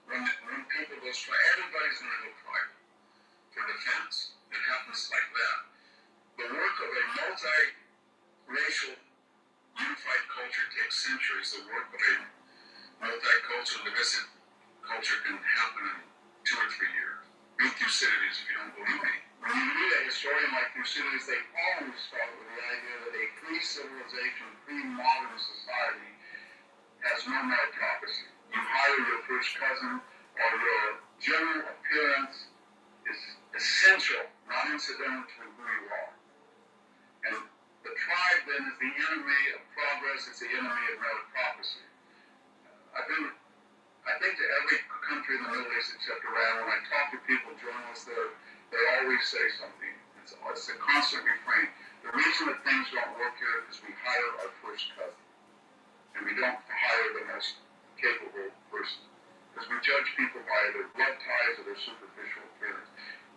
when people go tribal, everybody's going to go tribal for defense. It happens like that. The work of a multi-racial, unified culture takes centuries. The work of a multicultural, divisive culture can happen in 2 or 3 years. Read Thucydides if you don't believe me. When you read a historian like Thucydides, they always start with the idea that a pre-civilization, pre-modern society has no meritocracy. You hire your first cousin, or your general appearance is essential, not incidental to who you are. And the tribe then is the enemy of progress, it's the enemy of meritocracy. I've been to every country in the Middle East except Iran. When I talk to people, journalists there, they always say something. It's a constant refrain. The reason that things don't work here is we hire our first cousin. And we don't hire the most capable person. Because we judge people by their blood ties or their superficial appearance.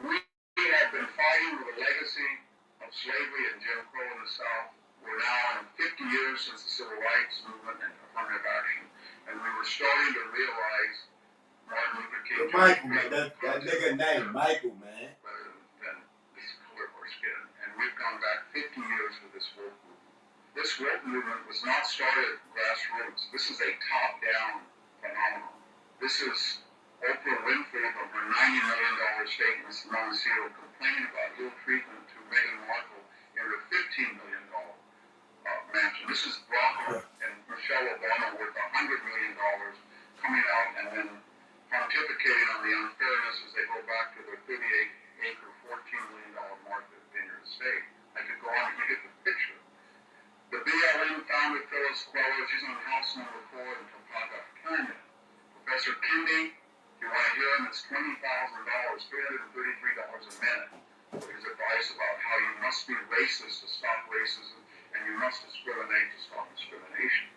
We have been fighting with a legacy of slavery and Jim Crow in the South. We're now in 50 years since the Civil Rights Movement and affirmative action. And we were starting to realize Martin Luther King. Michael, man, that nigga name, Michael, man. Rather than this color of our skin. And we've gone back 50 years with this woke movement. This woke movement was not started grassroots. This is a top-down phenomenon. This is Oprah Winfrey from her $90 million stake in Montecito complaining about ill treatment to Meghan Markle in her $15 million mansion. This is Barack and Michelle Obama worth $100 million coming out and then pontificating on the unfairness as they go back to their 38-acre, $14 million market vineyard estate. I could go on, you get the picture. The BLM founder, Phyllis Queller, she's on house number 4 in Topanga Canyon. Professor Kendi, if you want to hear him, it's $20,000, $333 a minute for his advice about how you must be racist to stop racism and you must discriminate to stop discrimination.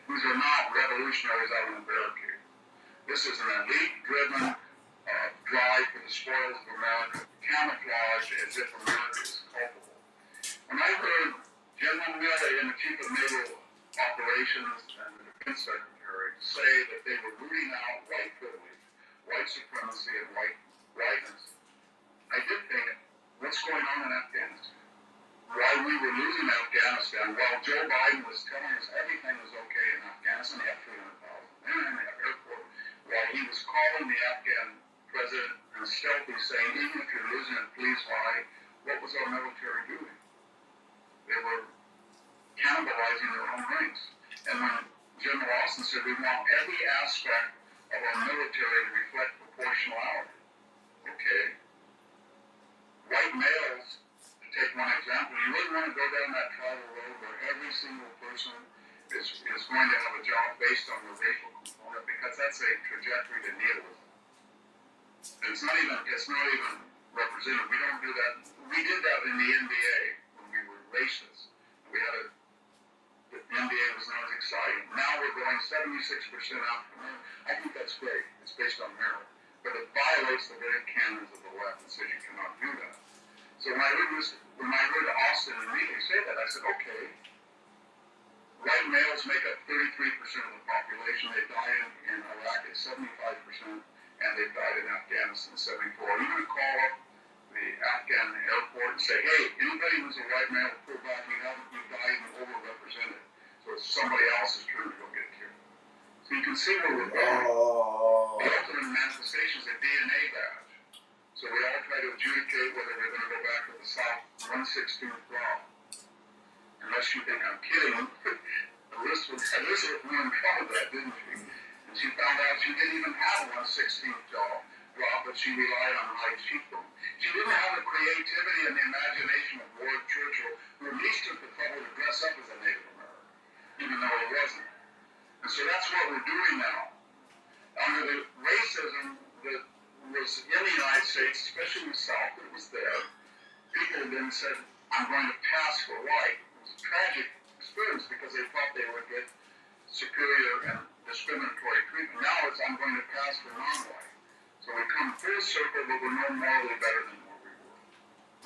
These are not revolutionaries out on the barricade. This is an elite-driven drive for the spoils of America, camouflaged as if America is culpable. When I heard General Milley and the Chief of Naval Operations and the Defense Secretary say that they were rooting out white privilege, white supremacy, and whiteness, I did think, what's going on in Afghanistan? Why we were losing Afghanistan while Joe Biden was telling us everything was okay in Afghanistan. They have 300,000 men, they have airport. While he was calling the Afghan president and stealthily saying, even if you're losing it, please lie. What was our military doing? They were cannibalizing their own ranks. And when General Austin said we want every aspect of our military to reflect proportionality, okay, white males, to take one example, you really want to go down that tribal road where every single person is going to have a job based on the racial component, because that's a trajectory to nihilism. And it's not even represented. We don't do that. We did that in the NBA when we were racist. We had the NBA was not as exciting. Now we're going 76% African American. I think that's great. It's based on merit. But it violates the very canons of the left and says you cannot do that. So when I heard Austin immediately say that, I said, okay, white males make up 33% of the population. They die in Iraq at 75%, and they died in Afghanistan 74. Are you going to call up the Afghan airport and say, hey, anybody who's a white male, pull back, you died and overrepresented. So it's somebody else's turn to go get killed. So you can see where we're going. The ultimate manifestation is a DNA badge. So we all try to adjudicate whether we're going to go back to the South 116th law. Unless you think I'm kidding, Elizabeth went in front of that, didn't she? And she found out she didn't even have a 116th drop, but she relied on high cheekbone. She didn't have the creativity and the imagination of Ward Churchill, who at least took the trouble to dress up as a Native American, even though he wasn't. And so that's what we're doing now. Under the racism that was in the United States, especially in the South, that was there, people then said, I'm going to pass for white. It was a tragic experience because they thought they would get superior and discriminatory treatment. Now it's, I'm going to pass for non-white. So we come full circle, but we're no morally better than what we were.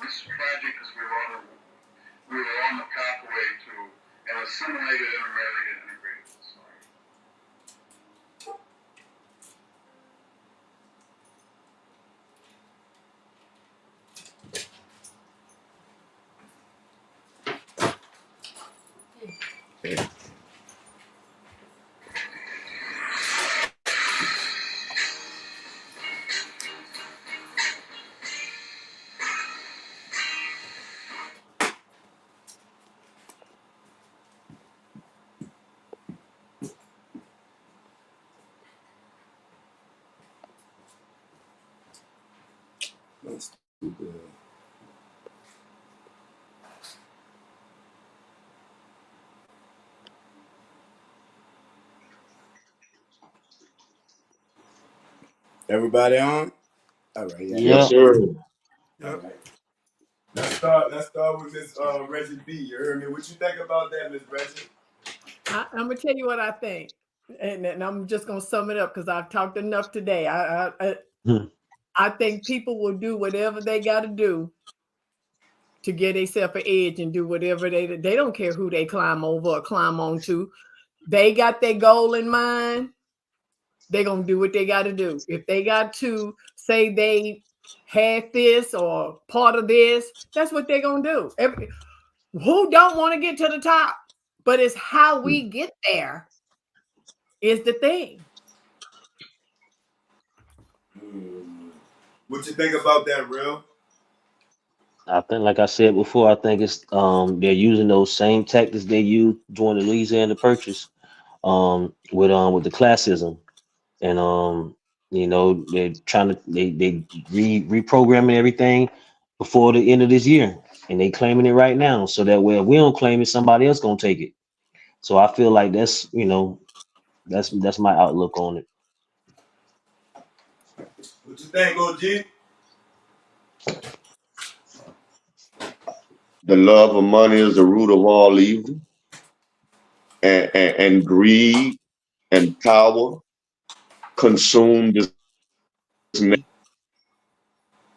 This is tragic because we were on the pathway to an assimilated, intermarried, and integrated society. That's too good. Everybody on? All right, yeah. Yes, Yeah. sir. All Yep. right. Let's start with Miss Reggie B. You heard me. What you think about that, Miss Reggie? I'm gonna tell you what I think, and I'm just gonna sum it up because I've talked enough today. I think people will do whatever they got to do to get themselves an edge and do whatever they don't care who they climb over or climb onto. They got their goal in mind. They're gonna do what they got to do. If they got to say they had this or part of this, that's what they're gonna do. Who don't want to get to the top? But it's how we get there is the thing. What you think about that, Real? I think, like I said before, I think it's they're using those same tactics they used during the Louisiana Purchase with the classism, and they're trying to they reprogramming everything before the end of this year, and they claiming it right now, so that way if we don't claim it, somebody else gonna take it. So I feel like that's my outlook on it. What you think, OG? The love of money is the root of all evil, and greed and power consume this nation,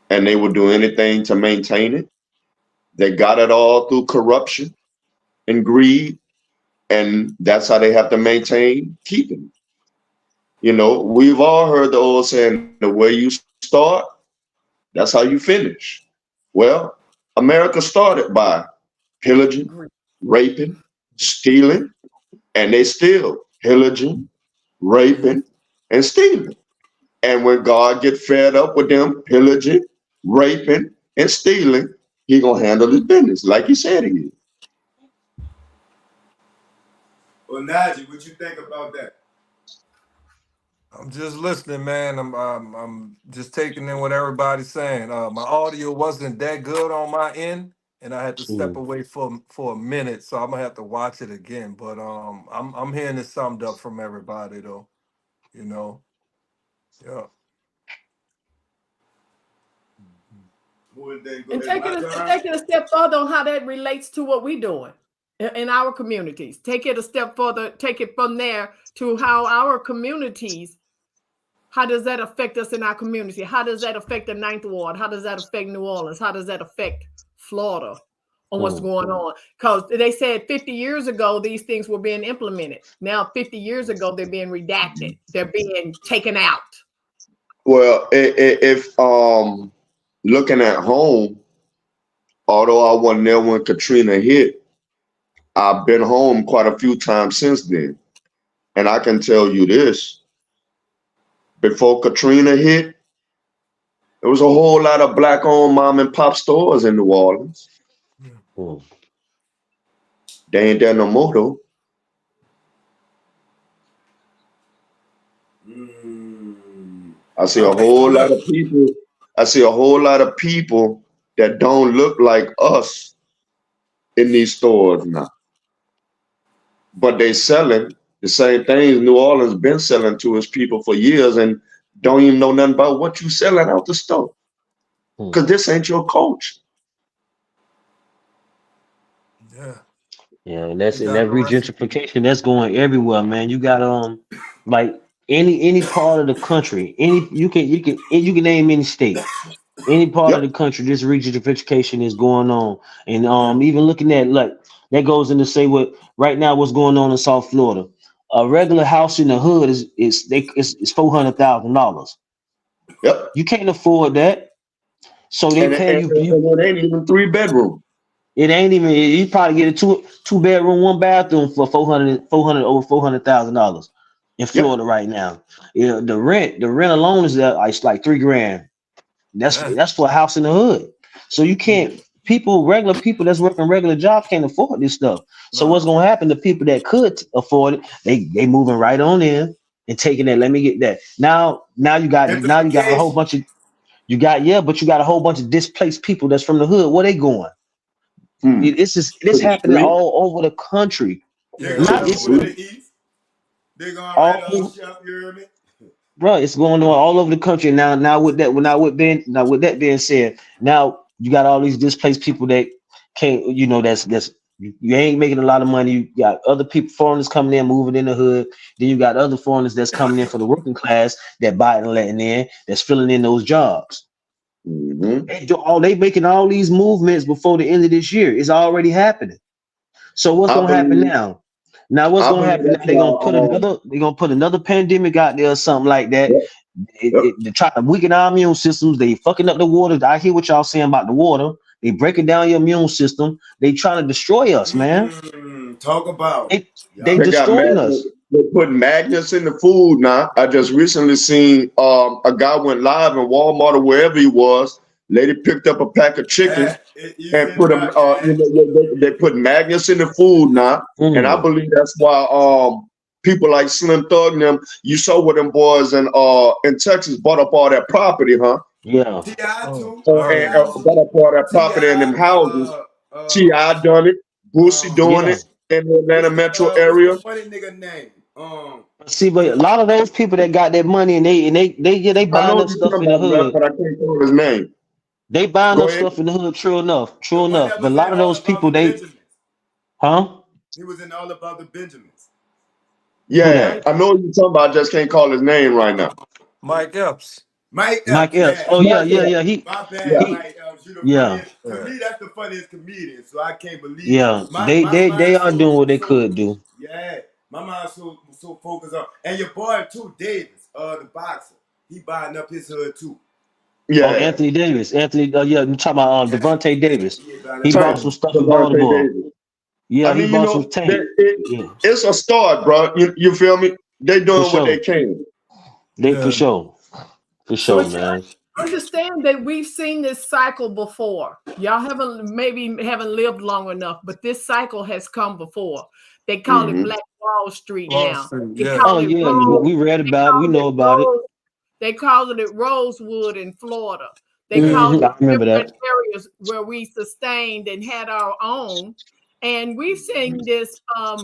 and they will do anything to maintain it. They got it all through corruption and greed, and that's how they have to keep it. We've all heard the old saying, the way you start That's how you finish. Well, America started by pillaging, raping, stealing, and they still pillaging, raping, and stealing. And when God get fed up with them pillaging, raping, and stealing, he gonna handle his business like he said he is. ONAJI, what you think about that? I'm just listening, man. I'm just taking in what everybody's saying. My audio wasn't that good on my end, and I had to step away for a minute, so I'm gonna have to watch it again. But I'm hearing it summed up from everybody though. You know, yeah. And taking a step further on how that relates to what we're doing in our communities. Take it a step further, take it from there to how our communities, how does that affect us in our community? How does that affect the Ninth Ward? How does that affect New Orleans? How does that affect Florida on what's going on? Because they said 50 years ago, these things were being implemented. Now, 50 years ago, they're being redacted. They're being taken out. Well, if looking at home, although I wasn't there when Katrina hit, I've been home quite a few times since then. And I can tell you this, before Katrina hit, there was a whole lot of black-owned mom and pop stores in New Orleans. They ain't there no more though. I see a whole lot of people. I see a whole lot of people that don't look like us in these stores now. But they selling the same things New Orleans been selling to its people for years and don't even know nothing about what you selling out the store. Because this ain't your culture. Yeah. Yeah, and that's in that regentrification that's going everywhere, man. You got like any part of the country, you can name any state, any part of the country, this regentrification is going on. And even looking at like that goes into say what right now what's going on in South Florida. A regular house in the hood is $400,000. Yep. You can't afford that. So they pay you. It ain't even 3-bedroom. It ain't even. You probably get a two bedroom, 1 bathroom for over $400,000 in Florida right now. Yeah, the rent alone is it's like $3,000. That's for a house in the hood. So you can't. Regular people that's working regular jobs can't afford this stuff. So what's gonna happen? The people that could afford it, they moving right on in and taking that. Let me get that. Now you got a whole bunch of but you got a whole bunch of displaced people that's from the hood. Where they going? This happening all over the country. They're going over the east. They're going right off shop, you hear me? Bro, it's going on all over the country. Now with that being said, now you got all these displaced people that can't, that's you ain't making a lot of money. You got other people, foreigners coming in, moving in the hood. Then you got other foreigners that's coming in for the working class that Biden letting in, that's filling in those jobs. They making all these movements before the end of this year. It's already happening. So what's gonna happen now? Now what's gonna happen? Now they're gonna put another pandemic out there or something like that. They try to weaken our immune systems. They fucking up the water. I hear what y'all saying about the water. They breaking down your immune system. They trying to destroy us, man. Talk about they destroying us. They're putting magnets in the food now. I just recently seen a guy went live in Walmart or wherever he was. Lady picked up a pack of chickens and put them. They put magnets in the food now, and I believe that's why people like Slim Thug and them. You saw what them boys in Texas bought up all that property, huh? Yeah. And bought up all that property in them houses. T.I. done it. Boosie doing it in the Atlanta metro area. Funny nigga name. See, but a lot of those people that got that money and they buying up stuff in the hood. But I can't call his name. They buying up stuff in the hood. True enough. But a lot of those people, huh? He was in All About the Benjamins. Yeah, I know what you're talking about. I just can't call his name right now. Mike Epps. Mike Epps. Oh yeah. My bad, Mike Epps. You the funniest. To me, that's the funniest comedian. So I can't believe. Yeah, they are doing what they could do. Yeah, my mind's so focused on, and your boy too, Davis, the boxer. He buying up his hood too. Oh, Yeah, Anthony Davis. Anthony, yeah, you talking about Devontae Davis. Yeah, about He that bought Turn some time. stuff in Devontae Baltimore. Davis. Yeah, I he mean, you bought know, some tank. Yeah, it's a start, bro. You feel me? They for doing what they sure. can. They for Yeah. sure. For So sure, But you man. understand that we've seen this cycle before. Y'all haven't lived long enough, but this cycle has come before. They call it Hmm. Black Wall Street Wall now. Street, They yeah. Oh call it yeah, Rose. we read They about it. We call it know about it. Rose. They call it Rosewood in Florida. They Yeah. call it I remember different that. areas where we sustained and had our own. And we've seen this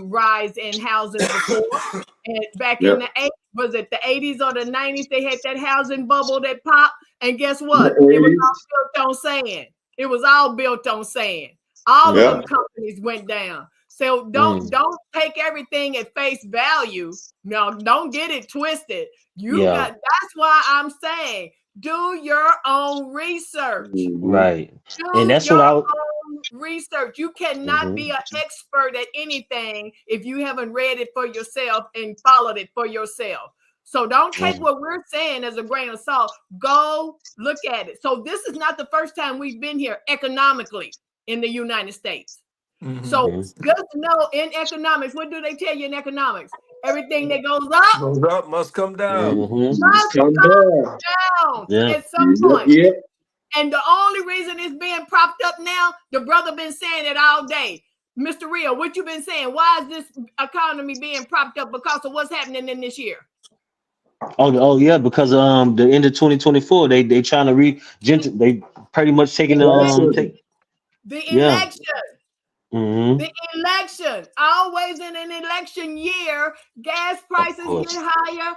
rise in housing before. And back Yeah. in the 80s, was it the 80s or the 90s, they had that housing bubble that popped. And guess The what? It was 80s. all built on sand. It was all built on sand. All of Yeah. them companies went down. So Mm, don't take everything at face value. No, don't get it twisted. yeah, That's why I'm saying do your own research. Hmm. right. And Do that's your what own research. You cannot mhm. be an expert at anything if you haven't read it for yourself and followed it for yourself. So don't take Mm, what we're saying as a grain of salt. Go look at it. So this is not the first time we've been here economically in the United States. Mm-hmm. So mhm. just know in economics, what do they tell you in economics? Everything that goes up Goes up, must come down. Mhm. must Come down. come down Yeah. at some Yep. point. Yep. And the only reason it's being propped up now, the brother been saying it all day. Mr. Real, what you been saying? Why is this economy being propped up because of what's happening in this year? Oh yeah, because the end of 2024, they trying to they pretty much taking Fascism. take The yeah. election. Hmm. The election. Always in an election year, gas Of prices get course. higher,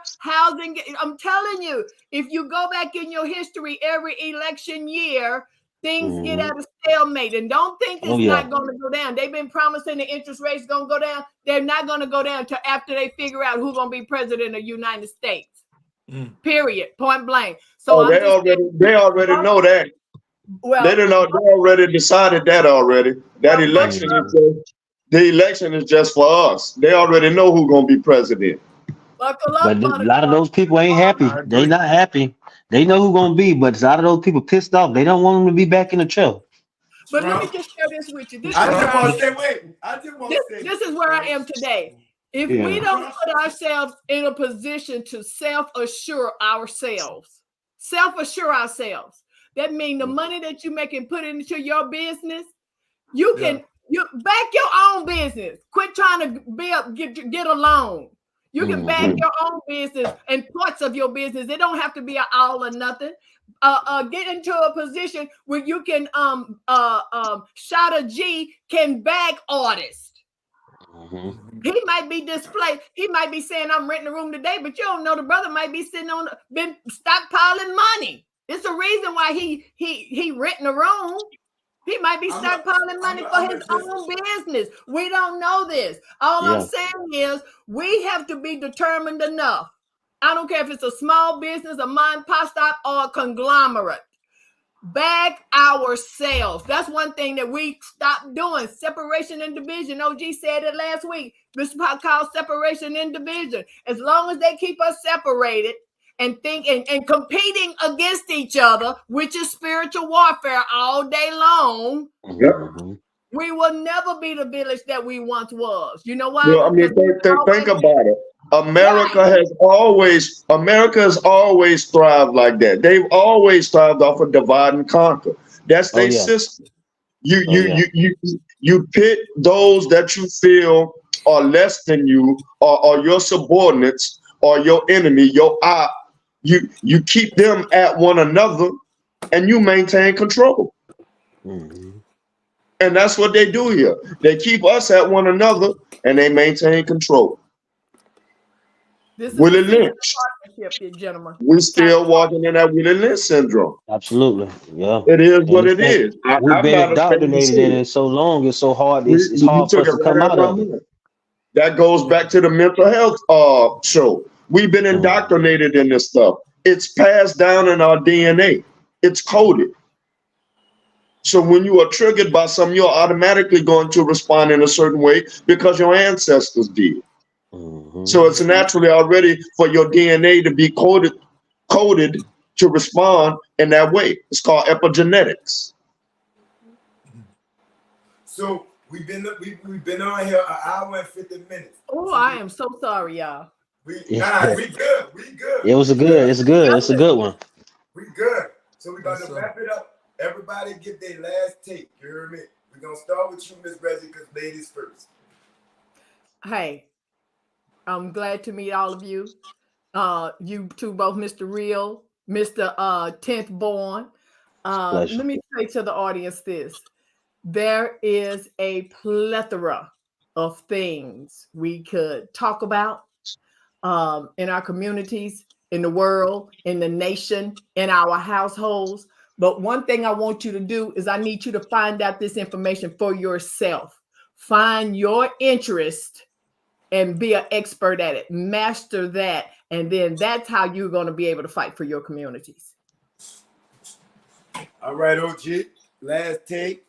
I'm telling you, if you go back in your history every election year, things get Hmm. at a stalemate. And don't think Oh it's yeah. not going to go down. They've been promising the interest rates going to go down. They're not going to go down until after they figure out who's going to be president of the United States. Mm. Period. Point blank. So Oh, I'm just they already saying, know that. well, They already decided that already. That buckle election up, is the election is just for us. They already know who's gonna be president. buckle up, But a lot of Buttercup. those people ain't I happy. They agree. not happy. They know who gonna be, but a lot of those people pissed off. They don't want them to be back in the chair. But let me Trump. just share this with you. This is I where just Trump I want to is say, wait. I just want to say, this is where I am today. If we Yeah. don't put ourselves in a position to self-assure ourselves, that means the money that you make and put into your business, you yeah. can you back your own business. Quit trying to get a loan. You can back Hmm. your own business and parts of your business. It don't have to be an all or nothing. Get into a position where you can Shot a G can back artists. Hmm. Mhm. He might be displaced. He might be saying, I'm renting a room today, but you don't know the brother might be been stockpiling money. It's a reason why he renting a room. He might be stockpiling money for his just own business. We don't know this. All I'm Yeah. saying is we have to be determined enough. I don't care if it's a small business, a mom, pop stop, or a conglomerate. Back ourselves. That's one thing that we stopped doing. Separation and division. OG said it last week. This is called separation and division. As long as they keep us separated and competing against each other, which is spiritual warfare all day long, Yep. Hmm. we will never be the village that we once was. You know why? Well, I mean, Because we think always about it. right. America has always thrived like that. They've always thrived off of divide and conquer. That's Oh their yeah. system. You Oh you yeah. you you you pit those that you feel are less than you, or your subordinates, or your enemy, your op. You keep them at one another, and you maintain control. Hmm. And that's what they do here. They keep us at one another, and they maintain control. This is the Willie season Lynch. of partnership, you gentlemen. We It's time still to walking in that Willie Lynch syndrome. Absolutely. Yeah. It is And what the it thing, is. we've I'm been not ashamed to say indoctrinated in it. it so long. It's so hard. It's You hard for took us it to right come out out of of my it. mouth. That goes back to the mental health show. We've been Hmm. indoctrinated in this stuff. It's passed down in our DNA. It's coded. So when you are triggered by something, you're automatically going to respond in a certain way because your ancestors did. Hmm. So it's naturally already for your DNA to be coded to respond in that way. It's called epigenetics. So we've been on here an hour and 50 minutes. Oh, So I am so sorry, y'all. we Yeah. we good. We good. It was a We good. good. It's good. It's a good one. We good. So we're Yes, gonna sir. wrap it up. Everybody get their last take. You heard me? We're gonna start with you, Miss Reggie, because ladies first. Hey, I'm glad to meet all of you. You two, both Mr. Real, Mr. 10th Born. Pleasure. Let me say to the audience this. There is a plethora of things we could talk about in our communities, in the world, in the nation, in our households. But one thing I want you to do is I need you to find out this information for yourself. Find your interest and be an expert at it. Master that. And then that's how you're going to be able to fight for your communities. All right, OG. Last take.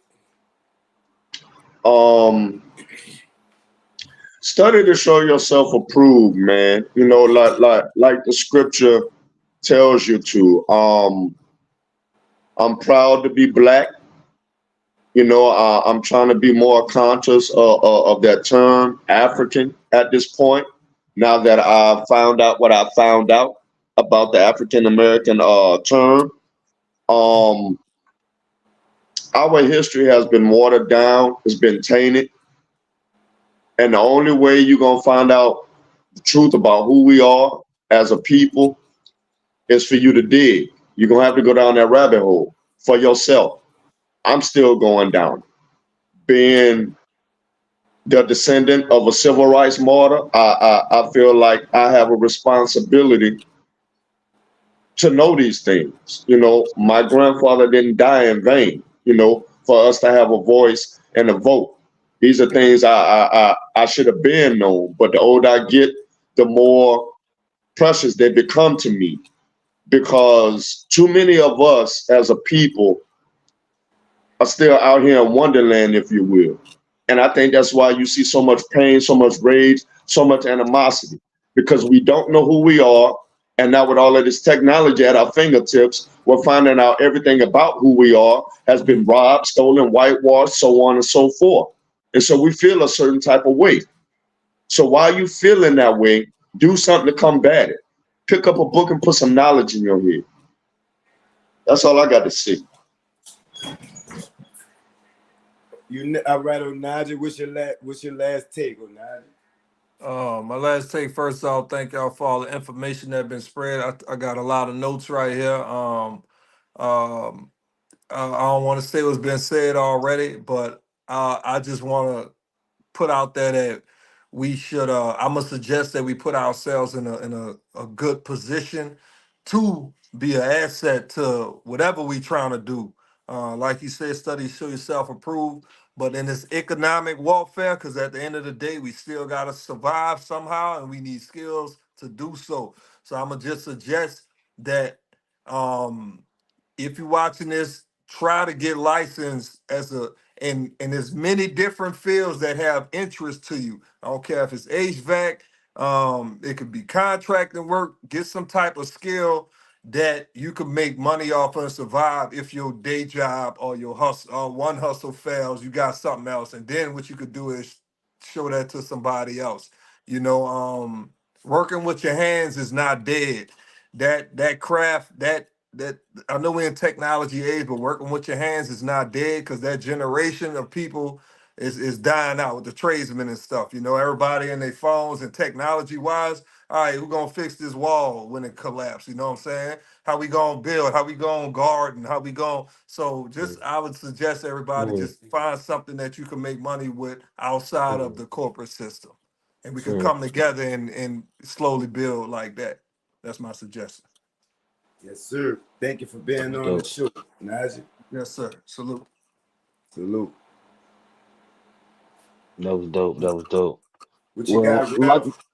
Study to show yourself approved, man. You know, like the scripture tells you to. I'm proud to be black. You know, I'm trying to be more conscious of that term African at this point. Now that I found out what I found out about the African American term, um, our history has been watered down. It's been tainted, and the only way you're gonna find out the truth about who we are as a people is for you to dig. You're gonna have to go down that rabbit hole for yourself. I'm still going down. Being the descendant of a civil rights martyr, I feel like I have a responsibility to know these things. You know, my grandfather didn't die in vain, you know, for us to have a voice and a vote. These are things I should have been known, but the older I get, the more precious they become to me because too many of us as a people are still out here in Wonderland, if you will. And I think that's why you see so much pain, so much rage, so much animosity, because we don't know who we are. And now, with all of this technology at our fingertips, we're finding out everything about who we are has been robbed, stolen, whitewashed, so on and so forth. And so we feel a certain type of way. So while you feeling that way, do something to combat it. Pick up a book and put some knowledge in your head. That's all I got to say. All right, ONAJI. What's your last take, ONAJI? My last take. First off, thank y'all for all the information that been spread. I got a lot of notes right here. I don't want to say what's been said already, but I just want to put out there that we should. I'm gonna suggest that we put ourselves in a good position to be an asset to whatever we trying to do. Like you said, study show yourself approved. But in this economic warfare, because at the end of the day, we still gotta survive somehow, and we need skills to do so. So I'm gonna just suggest that um, if you're watching this, try to get licensed as a in as many different fields that have interest to you. I don't care if it's HVAC, it could be contracting work. Get some type of skill that you can make money off and survive if your day job or your hustle one hustle fails, you got something else. And then what you could do is show that to somebody else. You know, working with your hands is not dead. That craft, that I know we're in technology age, but working with your hands is not dead because that generation of people is dying out with the tradesmen and stuff. You know, everybody in their phones and technology wise. All right, who gonna fix this wall when it collapses? You know what I'm saying? How we gonna build? How we gonna garden? How we gonna? So just I would suggest everybody Mm, just find something that you can make money with outside of mm, the corporate system, and we could mm. come together and slowly build like that. That's my suggestion. Yes, sir. Thank you for That being was on the dope. show, Najee. Yes, sir. Salute. Salute. That was dope. That was dope. What you Well, got, Ralph?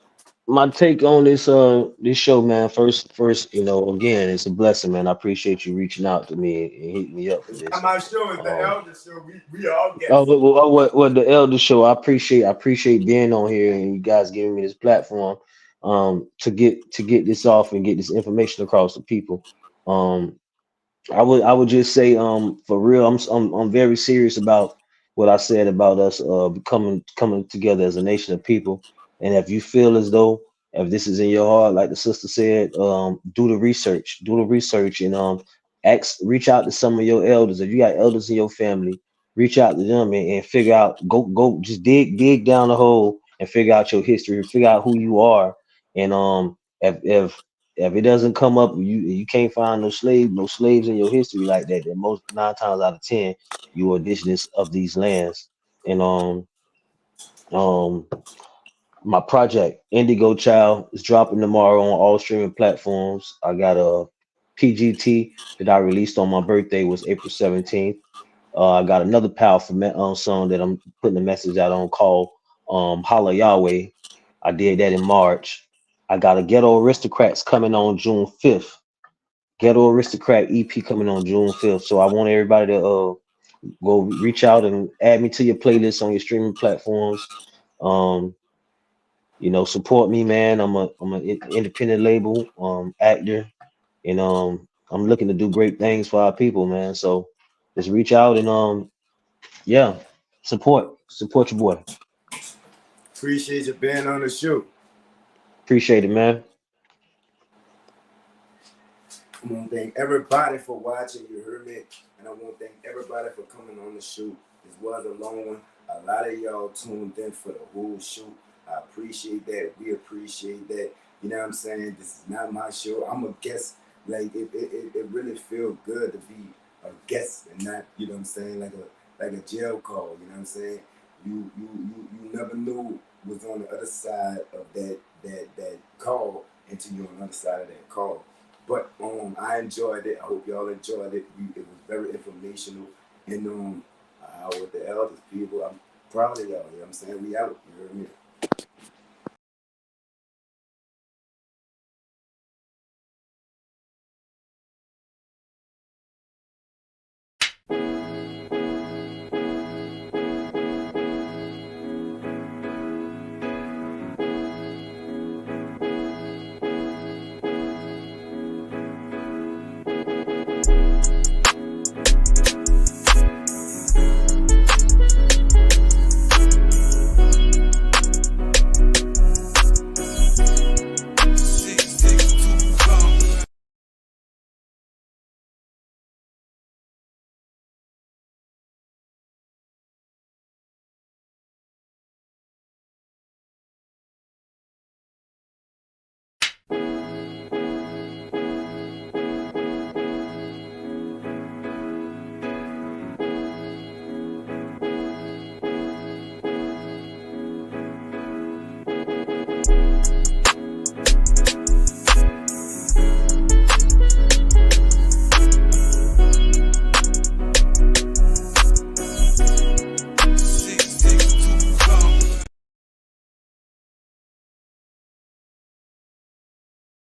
my take on this show, man. First, you know, again, it's a blessing, man. I appreciate you reaching out to me and hitting me up for It's not this. my show, it's the Um, elder show. We all oh, guests. what the elder show? I appreciate being on here and you guys giving me this platform, to get this off and get this information across to people. Um, I would just say for real I'm very serious about what I said about us becoming coming together as a nation of people. And if you feel as though if this is in your heart, like the sister said, do the research and reach out to some of your elders. If you got elders in your family, reach out to them and figure out, go just dig down the hole and figure out your history, figure out who you are. And if it doesn't come up, you can't find no slaves in your history like that. Then most 9 times out of 10, you are indigenous of these lands. And um, my project Indigo Child is dropping tomorrow on all streaming platforms. I got a PGT that I released on my birthday was April 17th. I got another powerful song that I'm putting a message out on called Holla Yahweh. I did that in March. I got a Ghetto Aristocrats coming on June 5th. Ghetto Aristocrat EP coming on June 5th. So I want everybody to go reach out and add me to your playlist on your streaming platforms. Um, support me, man. I'm an independent label actor, and I'm looking to do great things for our people, man. So just reach out and yeah, support your boy. Appreciate you being on the show. Appreciate it, man. I want to thank everybody for watching. You heard me, and I want to thank everybody for coming on the show. This was a long one. A lot of y'all tuned in for the whole show. I appreciate that. We appreciate that. You know what I'm saying? This is not my show. I'm a guest. Like it really feels good to be a guest and not, you know what I'm saying, like a jail call. You know what I'm saying? You never knew was on the other side of that call until you're on the other side of that call. But I enjoyed it. I hope y'all enjoyed it. It was very informational. And with the elders people, I'm proud of y'all. You know what I'm saying? We out. You heard me?